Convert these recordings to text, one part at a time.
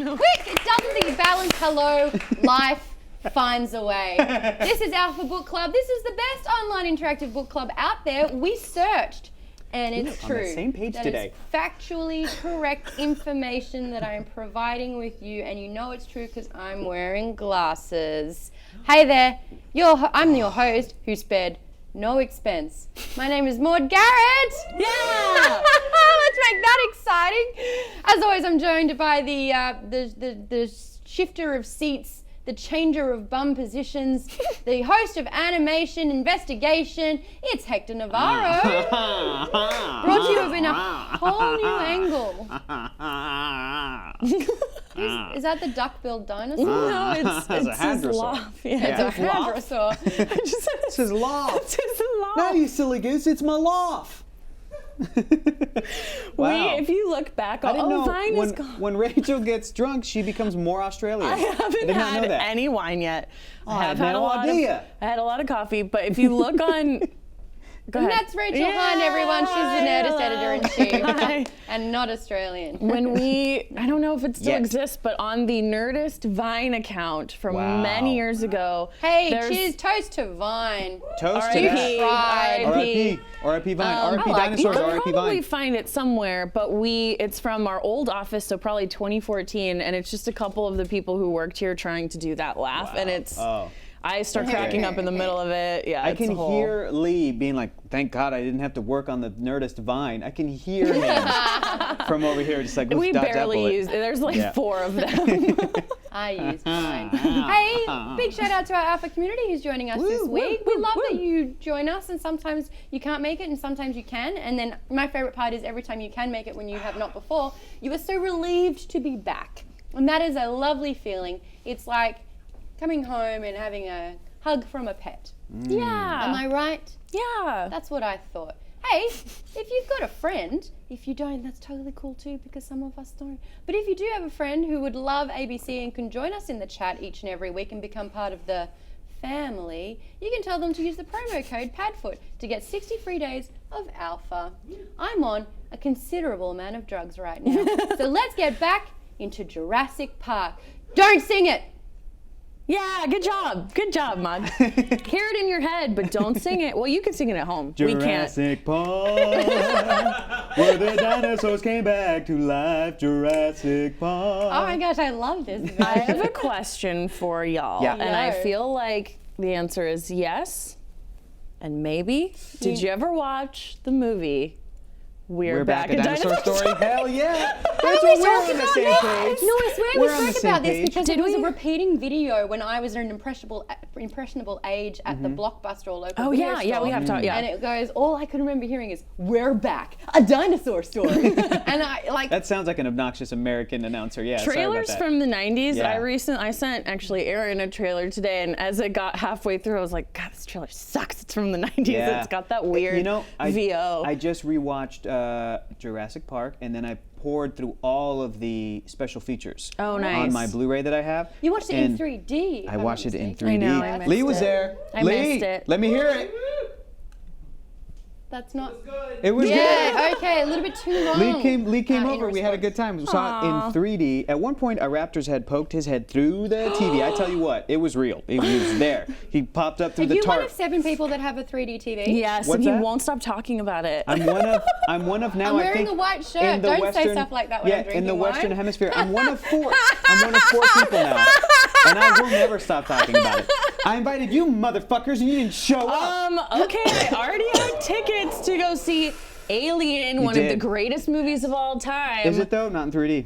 Quick, double the balance. Hello, life finds a way. This is Alpha Book Club. This is the best online interactive book club out there. We searched, and it's true. On the same page today. Is factually correct information that I am providing with you, and you know it's true because I'm wearing glasses. Hey there, I'm your host who spared no expense. My name is Maude Garrett. Yeah! Let's make that exciting. As always, I'm joined by the shifter of seats, the changer of bum positions, the host of animation investigation. It's Hector Navaro. Brought to you in a whole new angle. Is that the duck-billed dinosaur? No, it's a his laugh. Yeah. It's a hadrosaur. It's his laugh. It's his laugh. No, you silly goose, it's my laugh. Wow. If you look back, I didn't know Vine is gone. when Rachel gets drunk, she becomes more Australian. I haven't did not know had that. any wine yet. I had no idea. I had a lot of coffee, but if you look on... Go And ahead. that's Rachel Heine, everyone. She's the Nerdist editor-in-chief and not Australian. When I don't know if it still Yet. exists, but on the Nerdist Vine account from many years ago. Hey, there's- cheers, toast to Vine. Toast to R.I.P. that. R.I.P. R.I.P. Vine. R.I.P. You dinosaurs. can R.I.P. probably Vine. find it somewhere, but it's from our old office, so probably 2014, and it's just a couple of the people who worked here trying to do that laugh, and it's. Oh. I start cracking up in the middle of it. Yeah, I it's can a whole... hear Lee being like, "Thank God I didn't have to work on the Nerdist Vine." I can hear him from over here, just like We dodge that barely bullet. use it. There's like Yeah. 4 of them. I use Vine. Hey, big shout out to our Alpha community who's joining us this week. We love that you join us, and sometimes you can't make it and sometimes you can. And then my favorite part is every time you can make it when you have not before, you are so relieved to be back. And that is a lovely feeling. It's like coming home and having a hug from a pet. Yeah. Am I right? Yeah. That's what I thought. Hey, if you've got a friend, if you don't, that's totally cool too, because some of us don't. But if you do have a friend who would love ABC and can join us in the chat each and every week and become part of the family, you can tell them to use the promo code PADFOOT to get 60 free days of Alpha. I'm on a considerable amount of drugs right now. So let's get back into Jurassic Park. Don't sing it! Yeah, good job, Maude. Hear it in your head, but don't sing it. Well, you can sing it at home. We can't. Jurassic Park, where the dinosaurs came back to life. Jurassic Park. Oh my gosh, I love this. I have a question for y'all, Yeah. and I No. feel like the answer is yes and maybe. Did you ever watch the movie We're Back, a Dinosaur Story? Hell yeah. That's we what we're talked on the about same this? page. No, I swear We're we on the spoke same about this page. because Did it was we? a repeating video when I was an impressionable age at the Blockbuster or local Oh video yeah, yeah, store. we have to. Yeah. And it goes, all I could remember hearing is, "We're back, a dinosaur story." And I like, That sounds like an obnoxious American announcer. Yeah, sorry about Trailers that. from the 90s. Yeah. I sent actually Aaron a trailer today, and as it got halfway through, I was like, God, this trailer sucks. It's from the 90s. Yeah. It's got that weird VO. I just rewatched Jurassic Park, and then I poured through all of the special features Oh, nice. on my Blu-ray that I have. you watched it in And 3D. if I I'm watched not it in mistaken. 3D. I know, I missed Lee was it. there. I Lee, missed it. let me hear it. That's not. It was good. Yeah, okay, a little bit too long. Lee came in over. We had a response. good time. We saw it in 3D. At one point, a raptor's head poked his head through the TV. I tell you what, it was real. He was there. He popped up through Are the you one tarp. of 7 people that have a 3D TV? Yes, What's and he that? won't stop talking about it. I'm one of now. I'm I wearing think, a white shirt. in the Don't Western, say stuff like that when yeah, I'm drinking in the Western wine. Hemisphere, I'm one of 4. I'm one of 4 people now, and I will never stop talking about it. I invited you, motherfuckers, and you didn't show up. Okay, I already had tickets to go see Alien, one of the did. greatest movies of all time. Is it though? Not in 3D.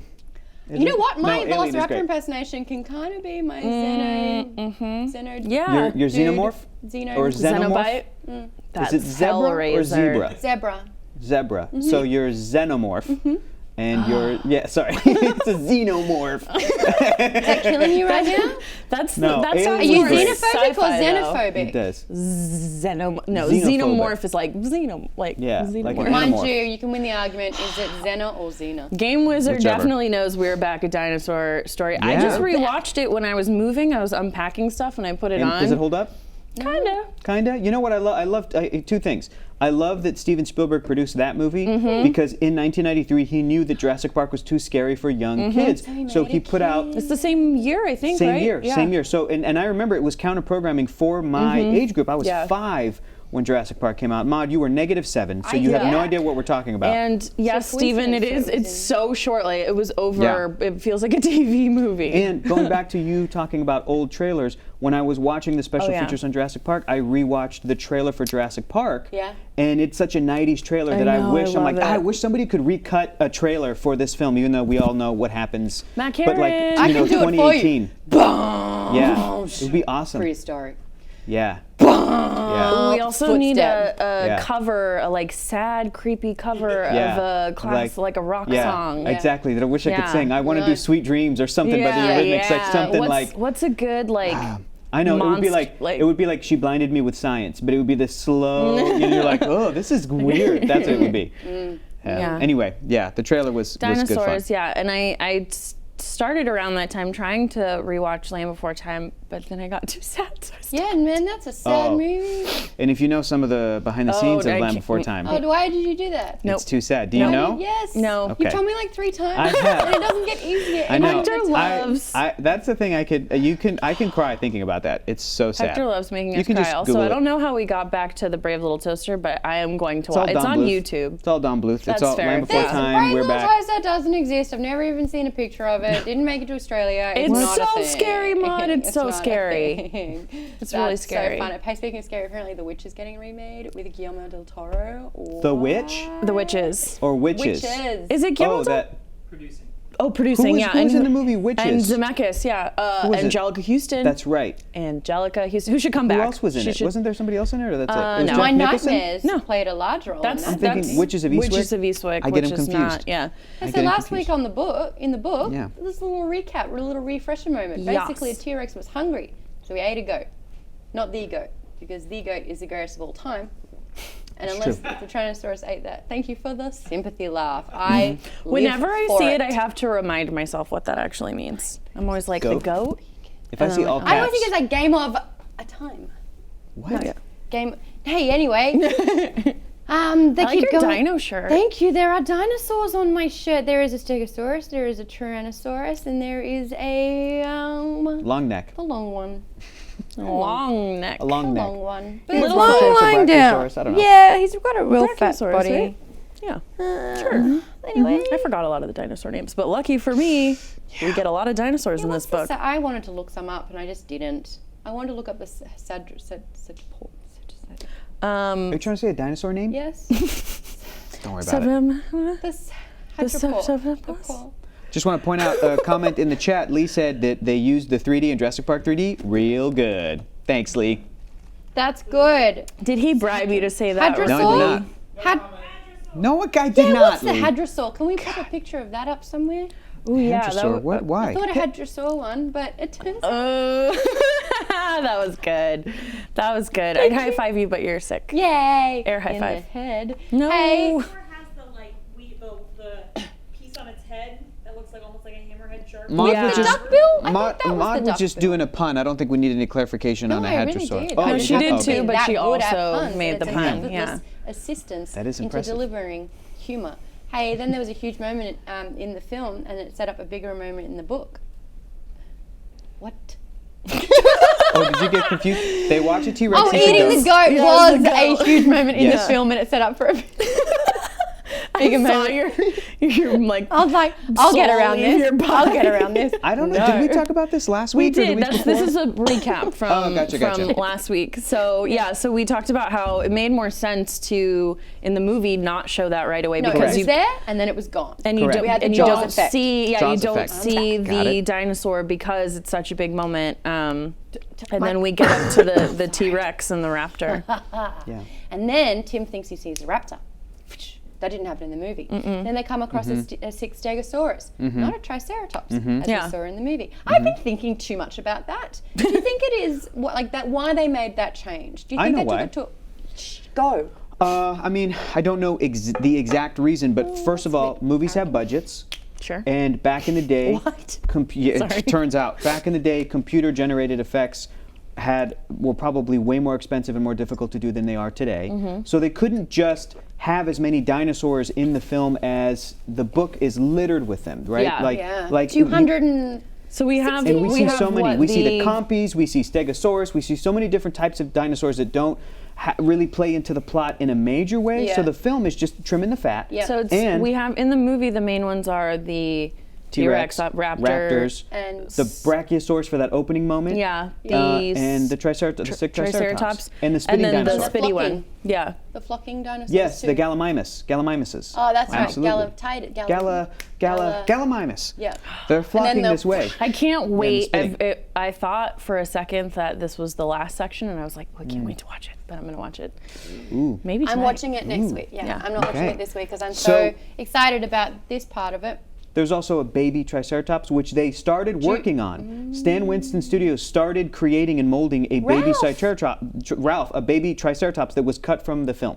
You know what? My No, Alien is Velociraptor great. impersonation can kind of be my Xeno. Yeah. Your dude. xenomorph Xeno. or Xenobite. xenomorph? That's Is it zebra or Hellraiser. zebra? Zebra. Zebra. So you're xenomorph. And you're, sorry, it's a xenomorph. Is that killing you right now? That's No, that Alien sounds Are you was great. xenophobic or sci-fi, though. xenophobic? It does. Xenophobic. Xenophobic. is like like Yeah, like xenomorph. an Mind Xenomorph. you, you can win the argument. Is it Xena or Xena? Game Wizard Whichever. definitely knows We're Back, a Dinosaur Story. I Yeah. just rewatched it when I was moving. I was unpacking stuff and I put it And on. does it hold up? Kinda. You know what I love? I loved two things. I love that Steven Spielberg produced that movie because in 1993 he knew that Jurassic Park was too scary for young kids. So he put out. It's the same year, I think, right? Same year. So and I remember it was counter programming for my age group. I was 5 when Jurassic Park came out. Maude, you were -7, so you have no idea what we're talking about. And yes, Stephen, it's so short. Like, it was over. It feels like a TV movie. And going back to you talking about old trailers, when I was watching the special features on Jurassic Park, I rewatched the trailer for Jurassic Park. Yeah. And it's such a 90s trailer that I wish somebody could recut a trailer for this film, even though we all know what happens. Matt But like, Cameron. you know, I can do it for you. 2018. Yeah. It would be awesome. Prehistoric. Yeah. We also need a Yeah. cover, a like sad, creepy cover of a class, like a rock song. Exactly. That I wish I could Yeah. sing. I want to do Sweet Dreams or something, but the rhythmic's like something What's a good like? I know it would be like She Blinded Me with Science, but it would be this slow. You're like, oh, this is weird. That's what it would be. Anyway, the trailer was Dinosaurs, good fun. and I started around that time trying to rewatch Land Before Time, but then I got too sad. So I stopped. Yeah, man, that's a sad movie. And if you know some of the behind the scenes of Land Before Time, Why did you do that? it's too sad. Do you know? Yes. No. Okay. You told me like 3 times. I have. And it doesn't get easier. I know. Hector loves. That's the thing. I can cry thinking about that. It's so sad. Hector loves making You us can cry. just Also, Google I it. don't know how we got back to the Brave Little Toaster, but I am going to watch. It's Don on Bluth. YouTube. It's all Don Bluth. That's it's all fair. Land Before Yeah. Time. We're Little back. Toaster doesn't exist. I've never even seen a picture of it. Didn't make it to Australia. It's not a so thing. scary, Maude. It's so not a scary. thing. It's really That's scary. So fun. Hey, speaking of scary, apparently The Witch is getting remade with Guillermo del Toro. The Witch? The Witches. Or Witches? Is it Guillermo? Producing. Oh, producing, Who was in the movie Witches? And Zemeckis, was it? Angelica Houston. That's right. Angelica Houston. Who should come back? Who else was in it? Wasn't there somebody else in it? Or that's it? It was no. Jack My Nicholson? Nightmares played a large role in that. I'm thinking Witches of Eastwick. Witches of Eastwick, I get which them is confused. not, yeah. I So get last confused. week in the book, Yeah. there's a little recap, a little refresher moment. Yes. Basically, a T-Rex was hungry, so he ate a goat. Not the goat, because the goat is the greatest of all time. And unless the Tyrannosaurus ate that. Thank you for the sympathy laugh. I Whenever live I for see it, I have to remind myself what that actually means. I'm always like, Goat? the goat? If I see all I always caps. think it's like game of a time. What? Game. Hey, anyway. They I like keep your going. dino shirt. Thank you. There are dinosaurs on my shirt. There is a Stegosaurus, there is a Tyrannosaurus, and there is a Long neck. the long one. Long neck. A long The neck. long one. But Yeah, it's it's also long a lying down. Brachiosaurus, I don't know. Yeah, he's got a real fat Brachiosaurus, body. right? Yeah. Sure. Anyway. I forgot a lot of the dinosaur names, but lucky for me, we get a lot of dinosaurs in this book. I wanted to look some up and I just didn't. I wanted to look up the Are you trying to say a dinosaur name? Yes. Don't worry about it. This Sahelanthropus. Just want to point out a comment in the chat. Lee said that they used the 3D in Jurassic Park 3D real good. Thanks, Lee. That's good. Did he bribe you to say that? Hadrosaur? No, he did not. No, a guy did Yeah, not, what's the Lee. hadrosaur? Can we put a picture of that up somewhere? Ooh, yeah, Hadrosaur. What? Why? I thought a hadrosaur one, but it turns out. that was good. That was good. I'd high five you, but you're sick. Yay! Air high in five. the head. No. Hey. Has the piece on its head that looks like almost like a hammerhead shark. Maude Yeah. was The just, duckbill? I thought Maude, that was Maude the was just duckbill. doing a pun. I don't think we need any clarification on a I really hadrosaur. did. Oh, No, she did okay. too, but That she would have also puns. made the It's pun. an Yeah. effortless assistance That is into impressive. delivering humor. Hey, then there was a huge moment in the film, and it set up a bigger moment in the book. What? Oh, did you get confused? They watch a T-Rex Oh, eat a eating the goat Yeah, was the goat. a huge moment in Yes. the film, and it set up for a bigger I saw moment. you're like. I was like, I'll get around Slowly this. your I'll body. get around this. I don't know. Did we talk about this last We week? or the did. week This before? is a recap from, Gotcha. from last week. So yeah, so we talked about how it made more sense to in the movie not show that right away No, it because was you there, and then it was gone. and you Correct. don't We had the and you Jaws don't effect. see Jaws you don't effect. see Got the it. dinosaur because it's such a big moment. And then we get up to the T-Rex and the raptor. Yeah. And then Tim thinks he sees a raptor. That didn't happen in the movie. Then they come across a sixth Stegosaurus, not a Triceratops, as Yeah. we saw in the movie. I've been thinking too much about that. Do you think it is why they made that change? Do you I think know they why. took it to go? I mean, I don't know the exact reason, but first of all, movies have budgets. Sure. And back in the day, What? it turns out, back in the day, computer-generated effects were probably way more expensive and more difficult to do than they are today. Mm-hmm. So they couldn't just have as many dinosaurs in the film as the book is littered with them, right? Yeah. Like 200 and So we have, and we see have so many. what, We see the Compies, we see Stegosaurus, we see so many different types of dinosaurs that don't really play into the plot in a major way. Yeah. So the film is just trimming the fat. Yeah. So it's, And we have in the movie the main ones are the T-Rex, Raptor, Raptors, and the Brachiosaurus for that opening moment. yeah, and the sick Triceratops. And the spitting and then dinosaur. the spitty flocking. one. Yeah. the flocking dinosaurs. Yes, too. the Gallimimuses. Oh, that's Absolutely. right. Gallimimus. Yeah. They're flocking the- this way. I can't wait. spitting. I thought for a second that this was the last section, and I was like, well, I can't wait to watch it. But I'm going to watch it. Ooh. Maybe tonight. I'm watching it next week. Yeah, I'm not watching Okay. it this week because I'm So- so excited about this part of it. There's also a baby Triceratops, which they started working on. Stan Winston Studios started creating and molding a baby Ralph. Triceratops, a baby Triceratops that was cut from the film.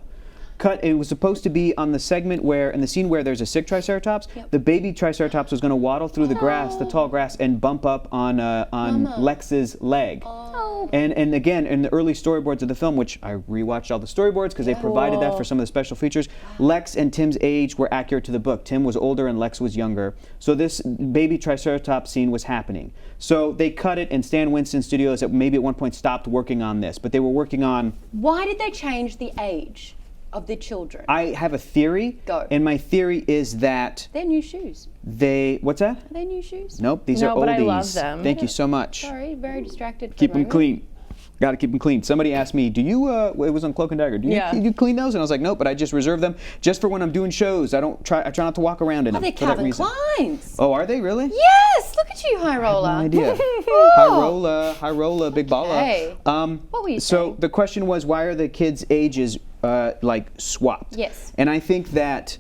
It was supposed to be on the segment in the scene where there's a sick Triceratops, the baby Triceratops was going to waddle through the grass, the tall grass, and bump up on Lex's leg. And again, in the early storyboards of the film, which I rewatched all the storyboards because they provided that for some of the special features, Lex and Tim's age were accurate to the book. Tim was older and Lex was younger. So this baby Triceratops scene was happening. So they cut it, and Stan Winston Studios maybe at one point stopped working on this, but they were working on... Why did they change the age of the children? I have a theory. Go. And my theory is that They're new shoes. what's that? Are they new shoes? Nope, these No, are but oldies. I love them. Thank you so much. Sorry, very distracted. For Keep a them moment. clean. Got to keep them clean. Somebody asked me, do you, it was on Cloak and Dagger, do you clean those? And I was like, nope, but I just reserve them just for when I'm doing shows. I try not to walk around in Oh, them they're for that Calvin reason. Klein's. Oh, are they really? Yes, look at you, High Roller. No idea. High roller, big baller. Hey, what were you So saying? the question was, why are the kids' ages like swapped? Yes. And I think that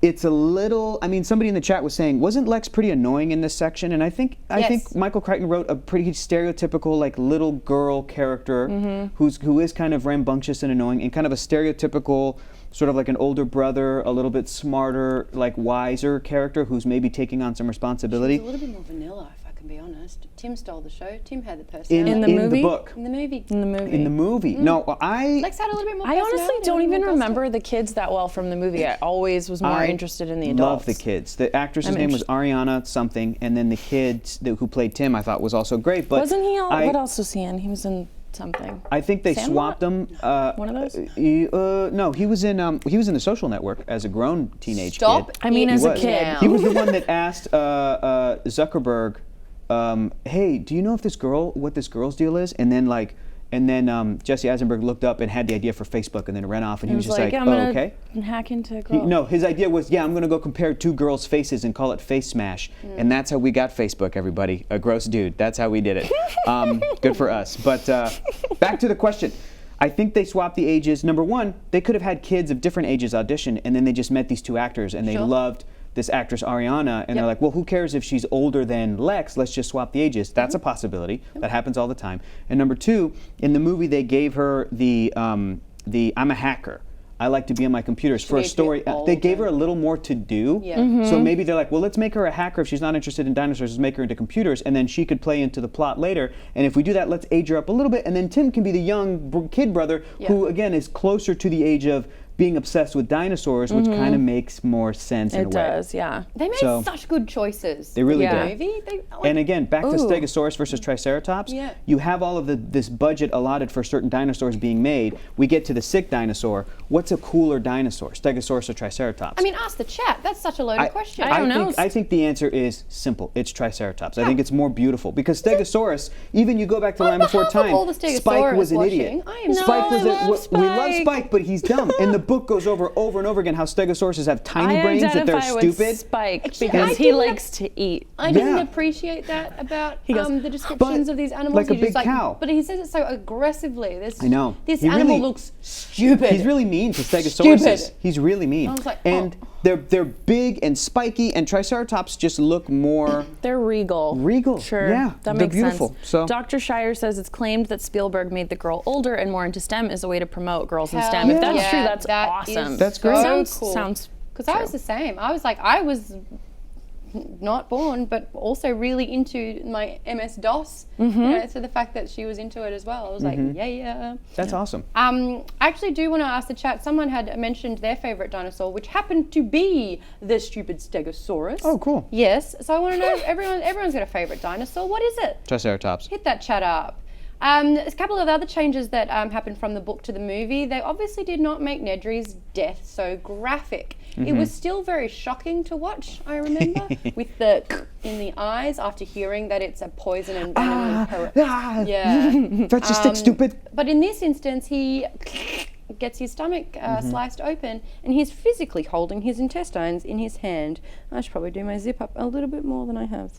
it's a little. I mean, somebody in the chat was saying, wasn't Lex pretty annoying in this section? And I think Yes. Michael Crichton wrote a pretty stereotypical like little girl character who is kind of rambunctious and annoying, and kind of a stereotypical sort of like an older brother, a little bit smarter, like wiser character who's maybe taking on some responsibility. It's a little bit more vanilla, if I can be honest. Tim stole the show. Tim had the personality. In the in movie? the book. In the movie. In the movie. In the movie. No, Lex had a little bit more I honestly personality, don't a little even more remember the kids that well from the movie. I always was more I interested in the love adults. the kids. The actress's I'm name was Ariana something, and then the kid who played Tim I thought was also great. But Wasn't he? What else was he in? He was in something. I think they Sandlot? swapped them. One of those? No, he was in The Social Network as a grown teenage Stop. kid. I mean, He as a was. kid. Now. He was the one that asked Zuckerberg, "Hey, do you know what this girl's deal is?" And then Jesse Eisenberg looked up and had the idea for Facebook, and then ran off, and he was just like, I'm "Oh, gonna okay." hack into a girl. No, his idea was, I'm going to go compare two girls' faces and call it Face Smash. And that's how we got Facebook, everybody. A gross dude. That's how we did it. Good for us. But back to the question. I think they swapped the ages. Number one, they could have had kids of different ages audition, and then they just met these two actors, and they loved this actress Ariana, and they're like, well, who cares if she's older than Lex? Let's just swap the ages. That's a possibility. That happens all the time. And number two, in the movie, they gave her the I'm a hacker. I like to be on my computers for a made story. it They gave her older. a little more to do. Yeah. So maybe they're like, well, let's make her a hacker. If she's not interested in dinosaurs, let's make her into computers, and then she could play into the plot later. And if we do that, let's age her up a little bit, and then Tim can be the young kid brother who, again, is closer to the age of being obsessed with dinosaurs, which kind of makes more sense in a way. It does, yeah. They made So- such good choices. They really Yeah. did. Movie. And again, back to Ooh. Stegosaurus versus Triceratops, Yeah. you have all of this budget allotted for certain dinosaurs being made. We get to the sick dinosaur. What's a cooler dinosaur, Stegosaurus or Triceratops? I mean, ask the chat. That's such a loaded question. I don't know. I think the answer is simple. It's Triceratops. I think it's more beautiful because Stegosaurus, even you go back to Land Before behalf of Time, all the Spike was an Stegosaurus idiot. watching, I am Spike was I love we love Spike. Spike, but he's dumb. And the book goes over and over again how Stegosauruses have tiny brains, that they're identify with stupid. Spike Actually, because I he didn't- likes to eat. I didn't Yeah. appreciate that about goes, the descriptions "But of these animals. like a He's just big cow." But he says it so aggressively. I know. This He animal really- looks stupid. He's really mean to Stegosauruses. Stupid. He's really mean. I was like, and they're big and spiky, and Triceratops just look more. They're regal. Regal, Sure. yeah, That they're makes beautiful, sense. so- Dr. Shire says it's claimed that Spielberg made the girl older and more into STEM as a way to promote girls in Hell STEM. If that's yeah, true, that's that awesome. is That's great. So Sounds cool. sounds Because I was the same. I was like, I was not born, but also really into my MS-DOS. You know, so the fact that she was into it as well, I was like, yeah. That's awesome. I actually do want to ask the chat, someone had mentioned their favorite dinosaur, which happened to be the stupid Stegosaurus. Oh, cool. Yes, so I want to know if everyone's got a favorite dinosaur. What is it? Triceratops. Hit that chat up. There's a couple of other changes that happened from the book to the movie. They obviously did not make Nedry's death so graphic. It was still very shocking to watch, I remember, with the in the eyes after hearing that it's a poison and venom. Yeah. That's just stick, stupid. But in this instance, he gets his stomach sliced open, and he's physically holding his intestines in his hand. I should probably do my zip up a little bit more than I have.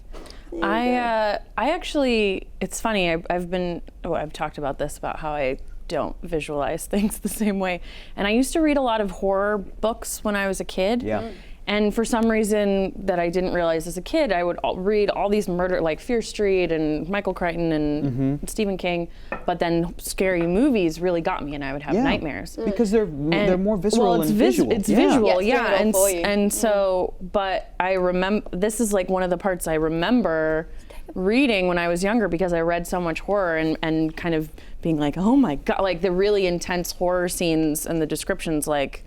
I actually, it's funny, I've talked about this, about how I don't visualize things the same way. And I used to read a lot of horror books when I was a kid. Yeah. And for some reason that I didn't realize as a kid, I would read all these murder, like Fear Street and Michael Crichton and Stephen King, but then scary movies really got me, and I would have nightmares. Because they're more visceral and visual. It's visual, Yeah, it's visual for you. and so, but I remember, this is like one of the parts I remember reading when I was younger, because I read so much horror and kind of being like, oh my God, like the really intense horror scenes and the descriptions like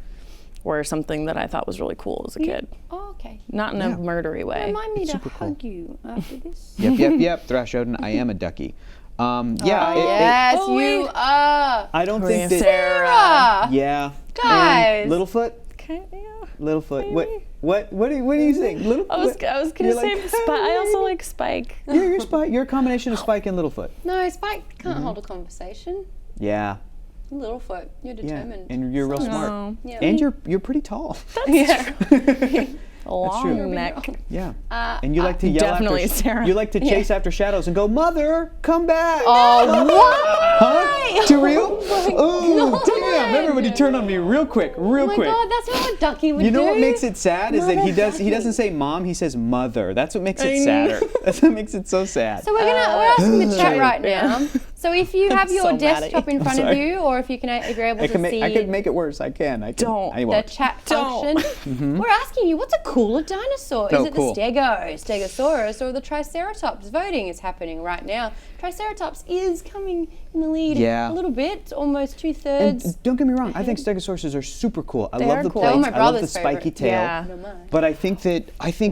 were something that I thought was really cool as a kid. Oh, okay. Not in a murdery way. Remind me to hug you after this. Yep. Thrash Odin, I am a ducky. Yes, you are. I don't think that. Sarah. Yeah. Guys. And Littlefoot. Littlefoot. What do you think? I was gonna say Spike. I also like Spike. You're Spike. You're a combination of Spike and Littlefoot. No, Spike can't hold a conversation. Yeah. Littlefoot, you're determined. And you're real smart. No. Yeah. And you're pretty tall. Yeah. A long neck. Yeah. And you like to yell definitely after Sarah. You like to chase after shadows and go, "Mother, come back." Oh, what? Huh? Too real? Oh, God. damn. Everybody turn on me real quick. Oh my God, that's what a ducky would do. You know what makes it sad is that he doesn't say mom, he says mother. That's what makes it sadder. That's what makes it so sad. So we're asking the chat right now. So if you have your so mad at desktop you. in front of you, or if you're able to see I could make it worse. I can. Don't. I the won't. chat Don't. function, we're asking you, what's a cooler dinosaur? Oh, Is it cool. the Stegosaurus, or the Triceratops? Voting is happening right now. Triceratops is coming in the lead a little bit, almost 2/3. And don't get me wrong, I think Stegosauruses are super cool. I They love are the cool. plates. They were my I love the brother's spiky favorite. tail. Yeah. No, mine. But I think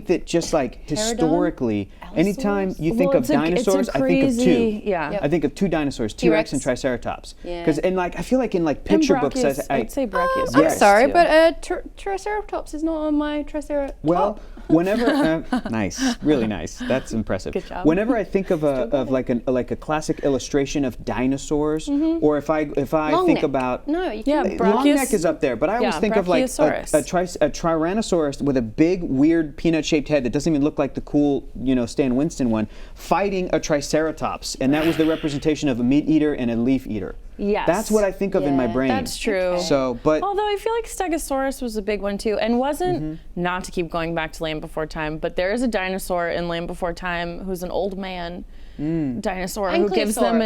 that just like historically, anytime Allosaurus? you think Well, of dinosaurs, I think of two. Yeah. I think of two dinosaurs, T-Rex and T-Rex. Triceratops. Yeah. Because I feel like in like picture books, I'd say Brachiosaurus. I'm Yes. sorry, too. but Triceratops is not on my Triceratops. Well, whenever nice, really nice. That's impressive. Good job. Whenever I think of a classic illustration of dinosaurs, or if I Long think neck. about No, you Yeah, can't. long Brachios- neck is up there, but I always Yeah, think of like a Brachiosaurus. Tyrannosaurus with a big, weird peanut-shaped head that doesn't even look like the cool, Stan Winston one, fighting a Triceratops, and that was the representation of a meat eater and a leaf eater. Yes. That's what I think of in my Yeah, brain. That's true. Okay. So, but Although I feel like Stegosaurus was a big one too, and wasn't, not to keep going back to Land Before Time, but there is a dinosaur in Land Before Time who's an old man dinosaur who gives them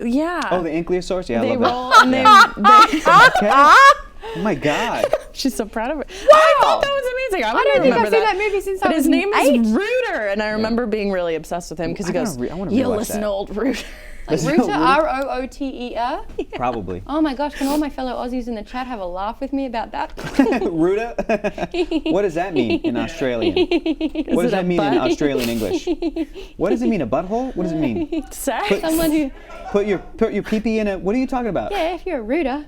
yeah. oh, the Ankylosaurus, yeah, they I love roll that. and they Okay. Oh my God. she's so proud of it. I thought that was amazing. I I don't don't think remember I've seen that. that movie since But I was his name 8. is Rooter, and I remember being really obsessed with him because he I goes, wanna "You rewatch listen, that. old Rooter." Like Rooter, R-O-O-T-E-R. Probably. Oh my gosh, can all my fellow Aussies in the chat have a laugh with me about that? Ruta? What does that mean in Australian? What does it a that mean in butt? Australian English? What does it mean, a butthole? What does it mean? Sex. Someone who, Put your pee-pee in a, what are you talking about? yeah, if you're a rooter,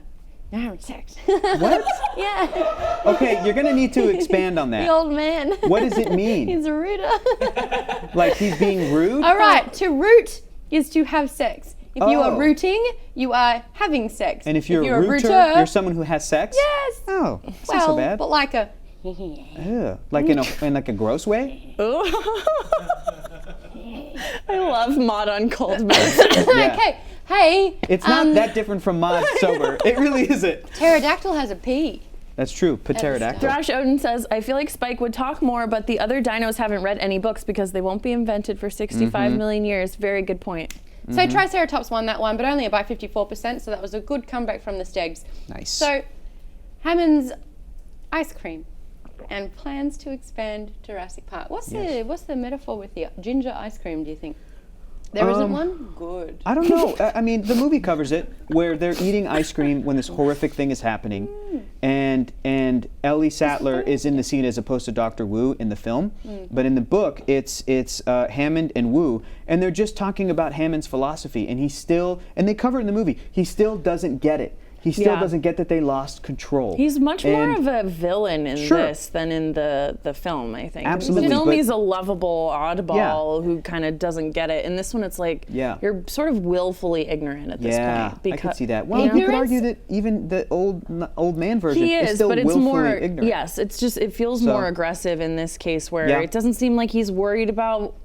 you're having sex. What? Yeah, Okay, you're gonna need to expand on the that. old man. What does it mean? He's a rooter. Like he's being rude? All right, to root is to have sex. If you are Oh. rooting, you are having sex. And if you're a rooter, you're someone who has sex? Yes. Oh, that's Well, not so bad. but like a. Ugh. Like in like a gross way? I love Maude on cold milk. Yeah. Okay, hey. It's not that different from Mod sober. It really isn't. Pterodactyl has a P. That's true. Pterodactyl. Thrash Odin says, I feel like Spike would talk more, but the other dinos haven't read any books because they won't be invented for 65 million years. Very good point. So Triceratops won that one, but only by 54%, so that was a good comeback from the Stegs. Nice. So, Hammond's ice cream. and plans to expand Jurassic Park. What's the metaphor with the ginger ice cream, do you think? There isn't one? Good. I don't know. I mean, the movie covers it, where they're eating ice cream when this horrific thing is happening, and Ellie Sattler is in the scene as opposed to Dr. Wu in the film. But in the book, it's Hammond and Wu, and they're just talking about Hammond's philosophy, and and they cover it in the movie, he still doesn't get it. He still doesn't get that they lost control. He's much more of a villain in this than in the film, I think. Absolutely. In the film, he's a lovable oddball who kind of doesn't get it. In this one, it's like you're sort of willfully ignorant at this point. Yeah, I could see that. Well, you could argue that even the old man version is still but it's willfully more ignorant. Yes, it's just it feels more aggressive in this case, where it doesn't seem like he's worried about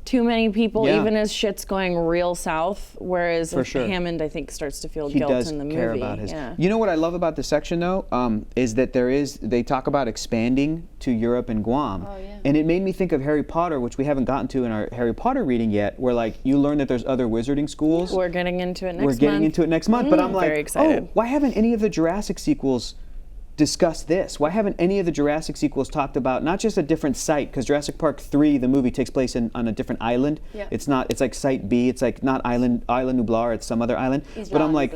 too many people, even as shit's going real south. Whereas Hammond, I think, starts to feel guilt in the movie. Care about his. You know what I love about this section, though, is that they talk about expanding to Europe and Guam, and it made me think of Harry Potter, which we haven't gotten to in our Harry Potter reading yet, where like you learn that there's other wizarding schools. We're getting into it next month. We're getting into it next month, but I'm like, very excited. Oh, why haven't any of the Jurassic sequels discuss this? Why haven't any of the Jurassic sequels talked about not just a different site, because Jurassic Park 3, the movie, takes place on a different island. It's like Site B, it's like not Island Nublar, it's some other island. But I'm like,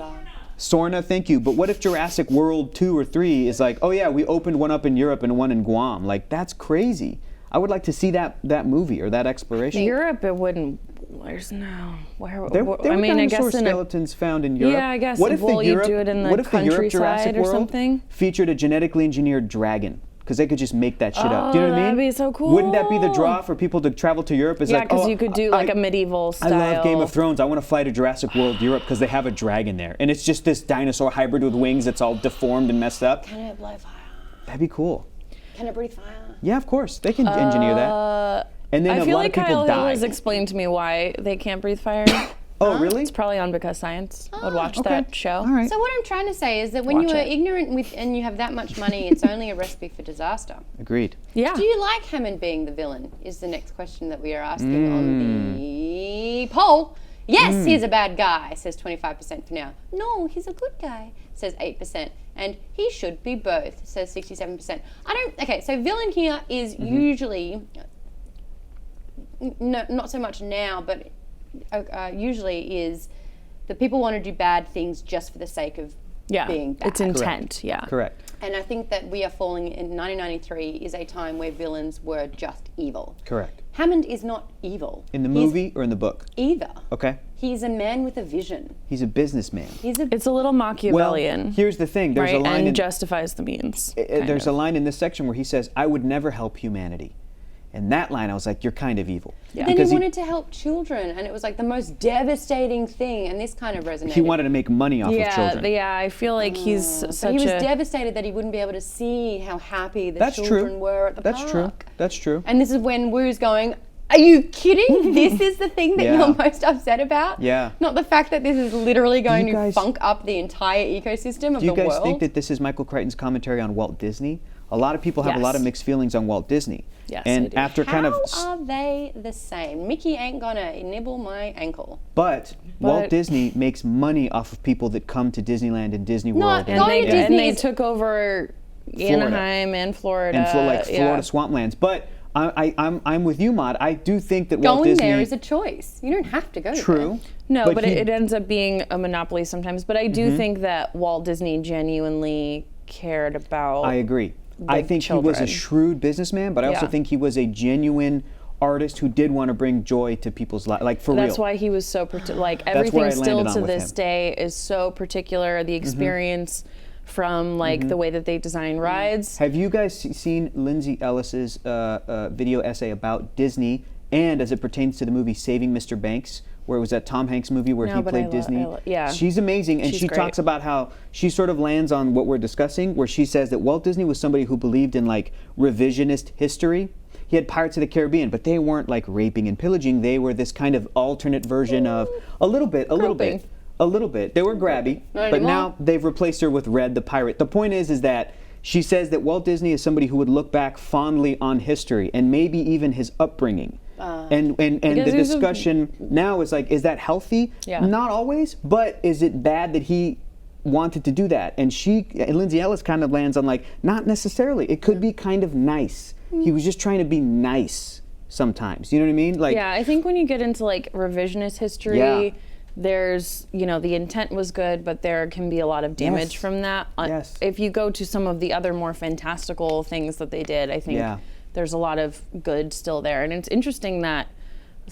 Sorna, thank you. But what if Jurassic World 2 or 3 is like, oh yeah, we opened one up in Europe and one in Guam? Like, that's crazy. I would like to see that movie or that exploration. Europe, it wouldn't. There's no. There were dinosaur skeletons found in Europe. Yeah, I guess. What if you Europe, do it in the what if the Europe Jurassic countryside or World something? Featured a genetically engineered dragon? Because they could just make that shit up. Do you know what I mean? That'd be so cool. Wouldn't that be the draw for people to travel to Europe? It's like, because you could do like a medieval style. I love Game of Thrones. I want to fly to Jurassic World Europe because they have a dragon there. And it's just this dinosaur hybrid with wings that's all deformed and messed up. Can it blow fire? That'd be cool. Can it breathe fire? Yeah, of course. They can engineer that. And then I a feel lot like of people Kyle die. has explained to me why they can't breathe fire. Oh, really? It's probably on Because Science. I would watch that show. All right. So what I'm trying to say is that when you are ignorant and you have that much money, it's only a recipe for disaster. Agreed. Yeah. Do you like Hammond being the villain? Is the next question that we are asking on the poll. Yes, he's a bad guy, says 25% for now. No, he's a good guy, says 8%. And he should be both, says 67%. Okay, so villain here is usually, not so much now, but usually is that people want to do bad things just for the sake of being bad. It's intent, Correct. And I think that we are falling in 1993 is a time where villains were just evil. Correct. Hammond is not evil. In the movie or in the book? Either. Okay. He's a man with a vision. He's a businessman. It's a little Machiavellian. Well, here's the thing. There's a line and justifies the means. There's a line in this section where he says, I would never help humanity. And that line, I was like, you're kind of evil. Yeah. Then he wanted to help children, and it was like the most devastating thing, and this kind of resonated. He wanted to make money off of children. Yeah, I feel like he's such he was devastated that he wouldn't be able to see how happy the children were at the park. That's true. And this is when Wu's going, are you kidding? This is the thing that you're most upset about? Yeah. Not the fact that this is literally going to funk up the entire ecosystem of the world. Do you guys think that this is Michael Crichton's commentary on Walt Disney? A lot of people have a lot of mixed feelings on Walt Disney. Yes, and after How are they the same? Mickey ain't gonna nibble my ankle. But Walt Disney makes money off of people that come to Disneyland and Disney World. And they took over Anaheim and Florida. And Florida swamplands. But I'm with you, Maude. I do think that Walt Disney... Going there is a choice. You don't have to go there. No, but it ends up being a monopoly sometimes. But I do think that Walt Disney genuinely cared about... I agree. I think he was a shrewd businessman, but I also think he was a genuine artist who did want to bring joy to people's lives, like for real. That's why he was so everything still to this day is so particular. The experience from the way that they design rides. Have you guys seen Lindsay Ellis's video essay about Disney and as it pertains to the movie Saving Mr. Banks? Where it was that Tom Hanks movie where he played Disney. She's amazing, and she talks about how she sort of lands on what we're discussing, where she says that Walt Disney was somebody who believed in like revisionist history. He had Pirates of the Caribbean, but they weren't like raping and pillaging. They were this kind of alternate version of a little bit. They were grabby, but now they've replaced her with Red the Pirate. The point is that she says that Walt Disney is somebody who would look back fondly on history and maybe even his upbringing. And the discussion now is like, is that healthy? Yeah. Not always, but is it bad that he wanted to do that, and Lindsay Ellis kind of lands on like, not necessarily. It could be kind of nice. He was just trying to be nice sometimes. You know what I mean? Like, yeah, I think when you get into like revisionist history, there's, the intent was good, but there can be a lot of damage from that. Yes. If you go to some of the other more fantastical things that they did, I think there's a lot of good still there. And it's interesting that,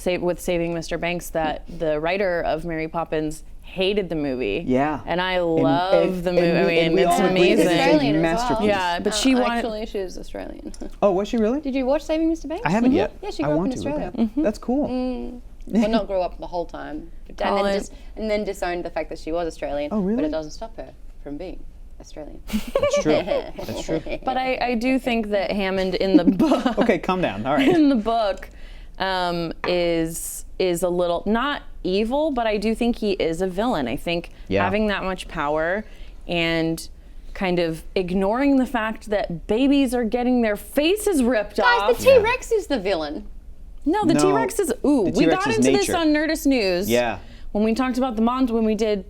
with Saving Mr. Banks, that the writer of Mary Poppins hated the movie. Yeah. And I love the movie. I mean, it's agree amazing. that it's a Australian as masterpiece. well. Yeah, but she wanted. Actually, she was Australian. Oh, was she really? Did you watch Saving Mr. Banks? I haven't yet. Yeah, she I grew up want in to. Australia. Okay. That's cool. Well, not grew up the whole time. And then disowned the fact that she was Australian. Oh, really? But it doesn't stop her from being Australian. That's true. That's true. But I do think that Hammond in the book. Okay, calm down. All right. In the book, is a little not evil, but I do think he is a villain. I think having that much power and kind of ignoring the fact that babies are getting their faces ripped off. Guys, the T-Rex is the villain. No, the T-Rex is. Ooh, we T-Rex got is into nature. this on Nerdist News. Yeah. When we talked about when we did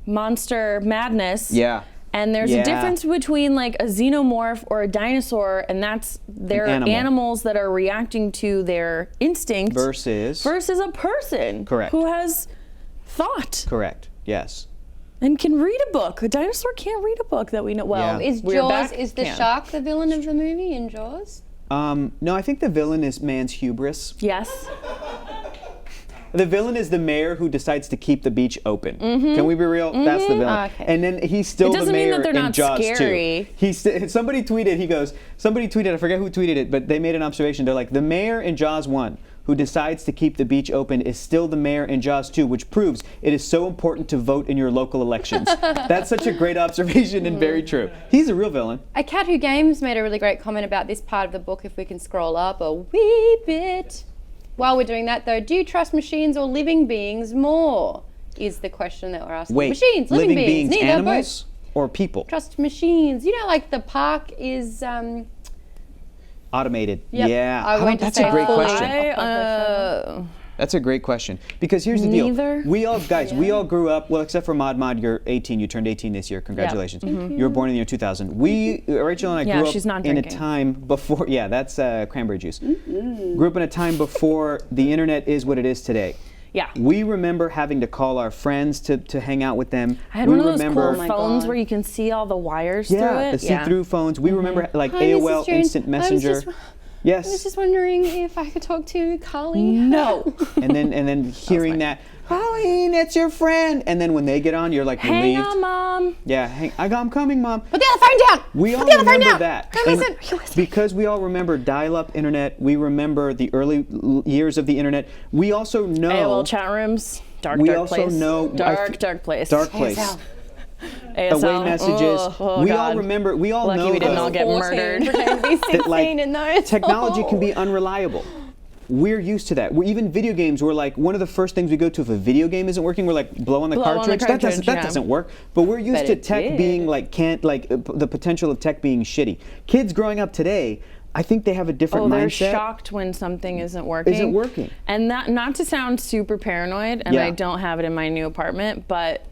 Monster Madness. Yeah. And there's a difference between like a xenomorph or a dinosaur, and that's they're animals that are reacting to their instinct versus a person. Correct. Who has thought. Correct. Yes. And can read a book. A dinosaur can't read a book that we know. Well, Yeah. Is the shark the villain of the movie in Jaws? No, I think the villain is man's hubris. Yes. The villain is the mayor who decides to keep the beach open. Can we be real? That's the villain. Okay. And then he's still It the doesn't mean mayor that they're in not Jaws scary. too. Somebody tweeted, I forget who tweeted it, but they made an observation. They're like, the mayor in Jaws 1 who decides to keep the beach open is still the mayor in Jaws 2, which proves it is so important to vote in your local elections. That's such a great observation and very true. He's a real villain. A Cat Who Games made a really great comment about this part of the book, if we can scroll up a wee bit. While we're doing that, though, do you trust machines or living beings more? Is the question that we're asking. Wait, machines, living beings, neither, animals both. or people? Trust machines. You know, like the park is Automated. Yep. Yeah. I went to That's say a great fully. question. That's a great question. Because here's the Neither. deal. We all grew up, well, except for Maude, you're 18. You turned 18 this year. Congratulations. You were born in the year 2000. Rachel and I grew she's up not in a drinking. time before, that's cranberry juice. Grew up in a time before the internet is what it is today. Yeah. We remember having to call our friends to hang out with them. I had one of those remember, cool phones God. where you can see all the wires through it. the see-through phones. We remember like Hi, AOL Mrs. June. Instant Messenger. I was just wondering if I could talk to Carly. No. and then hearing that, Colleen, it's your friend. And then when they get on, you're like Hang relieved. on, Mom. Yeah, I'm coming, Mom. Put the other phone down. We all Put the other phone remember down. that. Go And listen. You listen. because we all remember dial-up internet, we remember the early years of the internet. We also know AOL chat rooms. Dark also place. know Dark place. Dark place. ASL. ASL. Away messages. Oh, we all God. remember. We all Lucky know we didn't though, all get murdered. Pretend to be 16 that like in those. technology can be unreliable. We're used to that. Even video games, we're like, one of the first things we go to if a video game isn't working, we're like, blow on the cartridge. That doesn't work. But we're used But to it tech did. being like, the potential of tech being shitty. Kids growing up today, I think they have a different They're mindset. shocked when something isn't working. And that, not to sound super paranoid, and I don't have it in my new apartment, but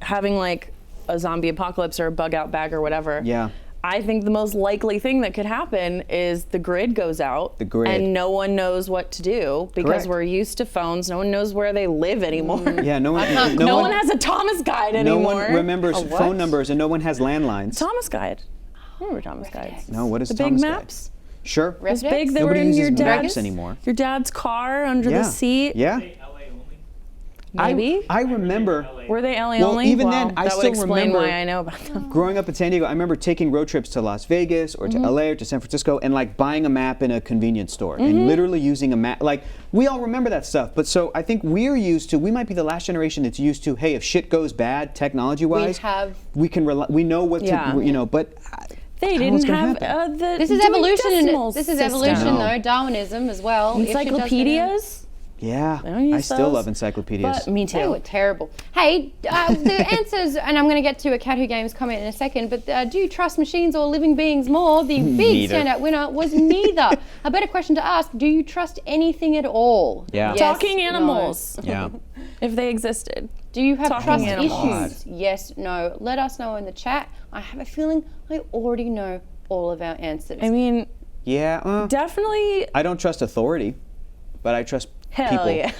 having like a zombie apocalypse or a bug out bag or whatever. Yeah. I think the most likely thing that could happen is the grid goes out. The grid. And no one knows what to do because Correct. we're used to phones. No one knows where they live anymore. Yeah, no one has a Thomas Guide no anymore. one remembers phone numbers, and no one has landlines. Thomas Guide. Remember Thomas Guides? No, what is The Thomas big Guide? maps? Sure. Those big, they Nobody were in uses your maps dad's anymore. Your dad's car under the seat. Yeah. Maybe. I remember. Were they LA Well, only? even Well, then, I that still would explain remember why I know about them. Growing up in San Diego, I remember taking road trips to Las Vegas or to LA or to San Francisco and like buying a map in a convenience store and literally using a map. Like, we all remember that stuff. But so I think we might be the last generation that's used to, hey, if shit goes bad technology-wise, we know what to, but They I don't know what's didn't gonna have the This is doing evolution, decimal this is system. evolution No. though. Darwinism as well. Encyclopedias. yeah, don't use I still those. love encyclopedias. But me They too. were terrible. Hey, the answers, and I'm going to get to a Cat Who Games comment in a second, but do you trust machines or living beings more? The big Neither. standout winner was neither. A better question to ask, do you trust anything at all? Yeah. Yes, Talking no. animals. Yeah. if they existed. Do you have Talking trust animals. issues? Yes, no. Let us know in the chat. I have a feeling I already know all of our answers. I mean, Yeah. definitely. I don't trust authority, but I trust Hell people. yeah.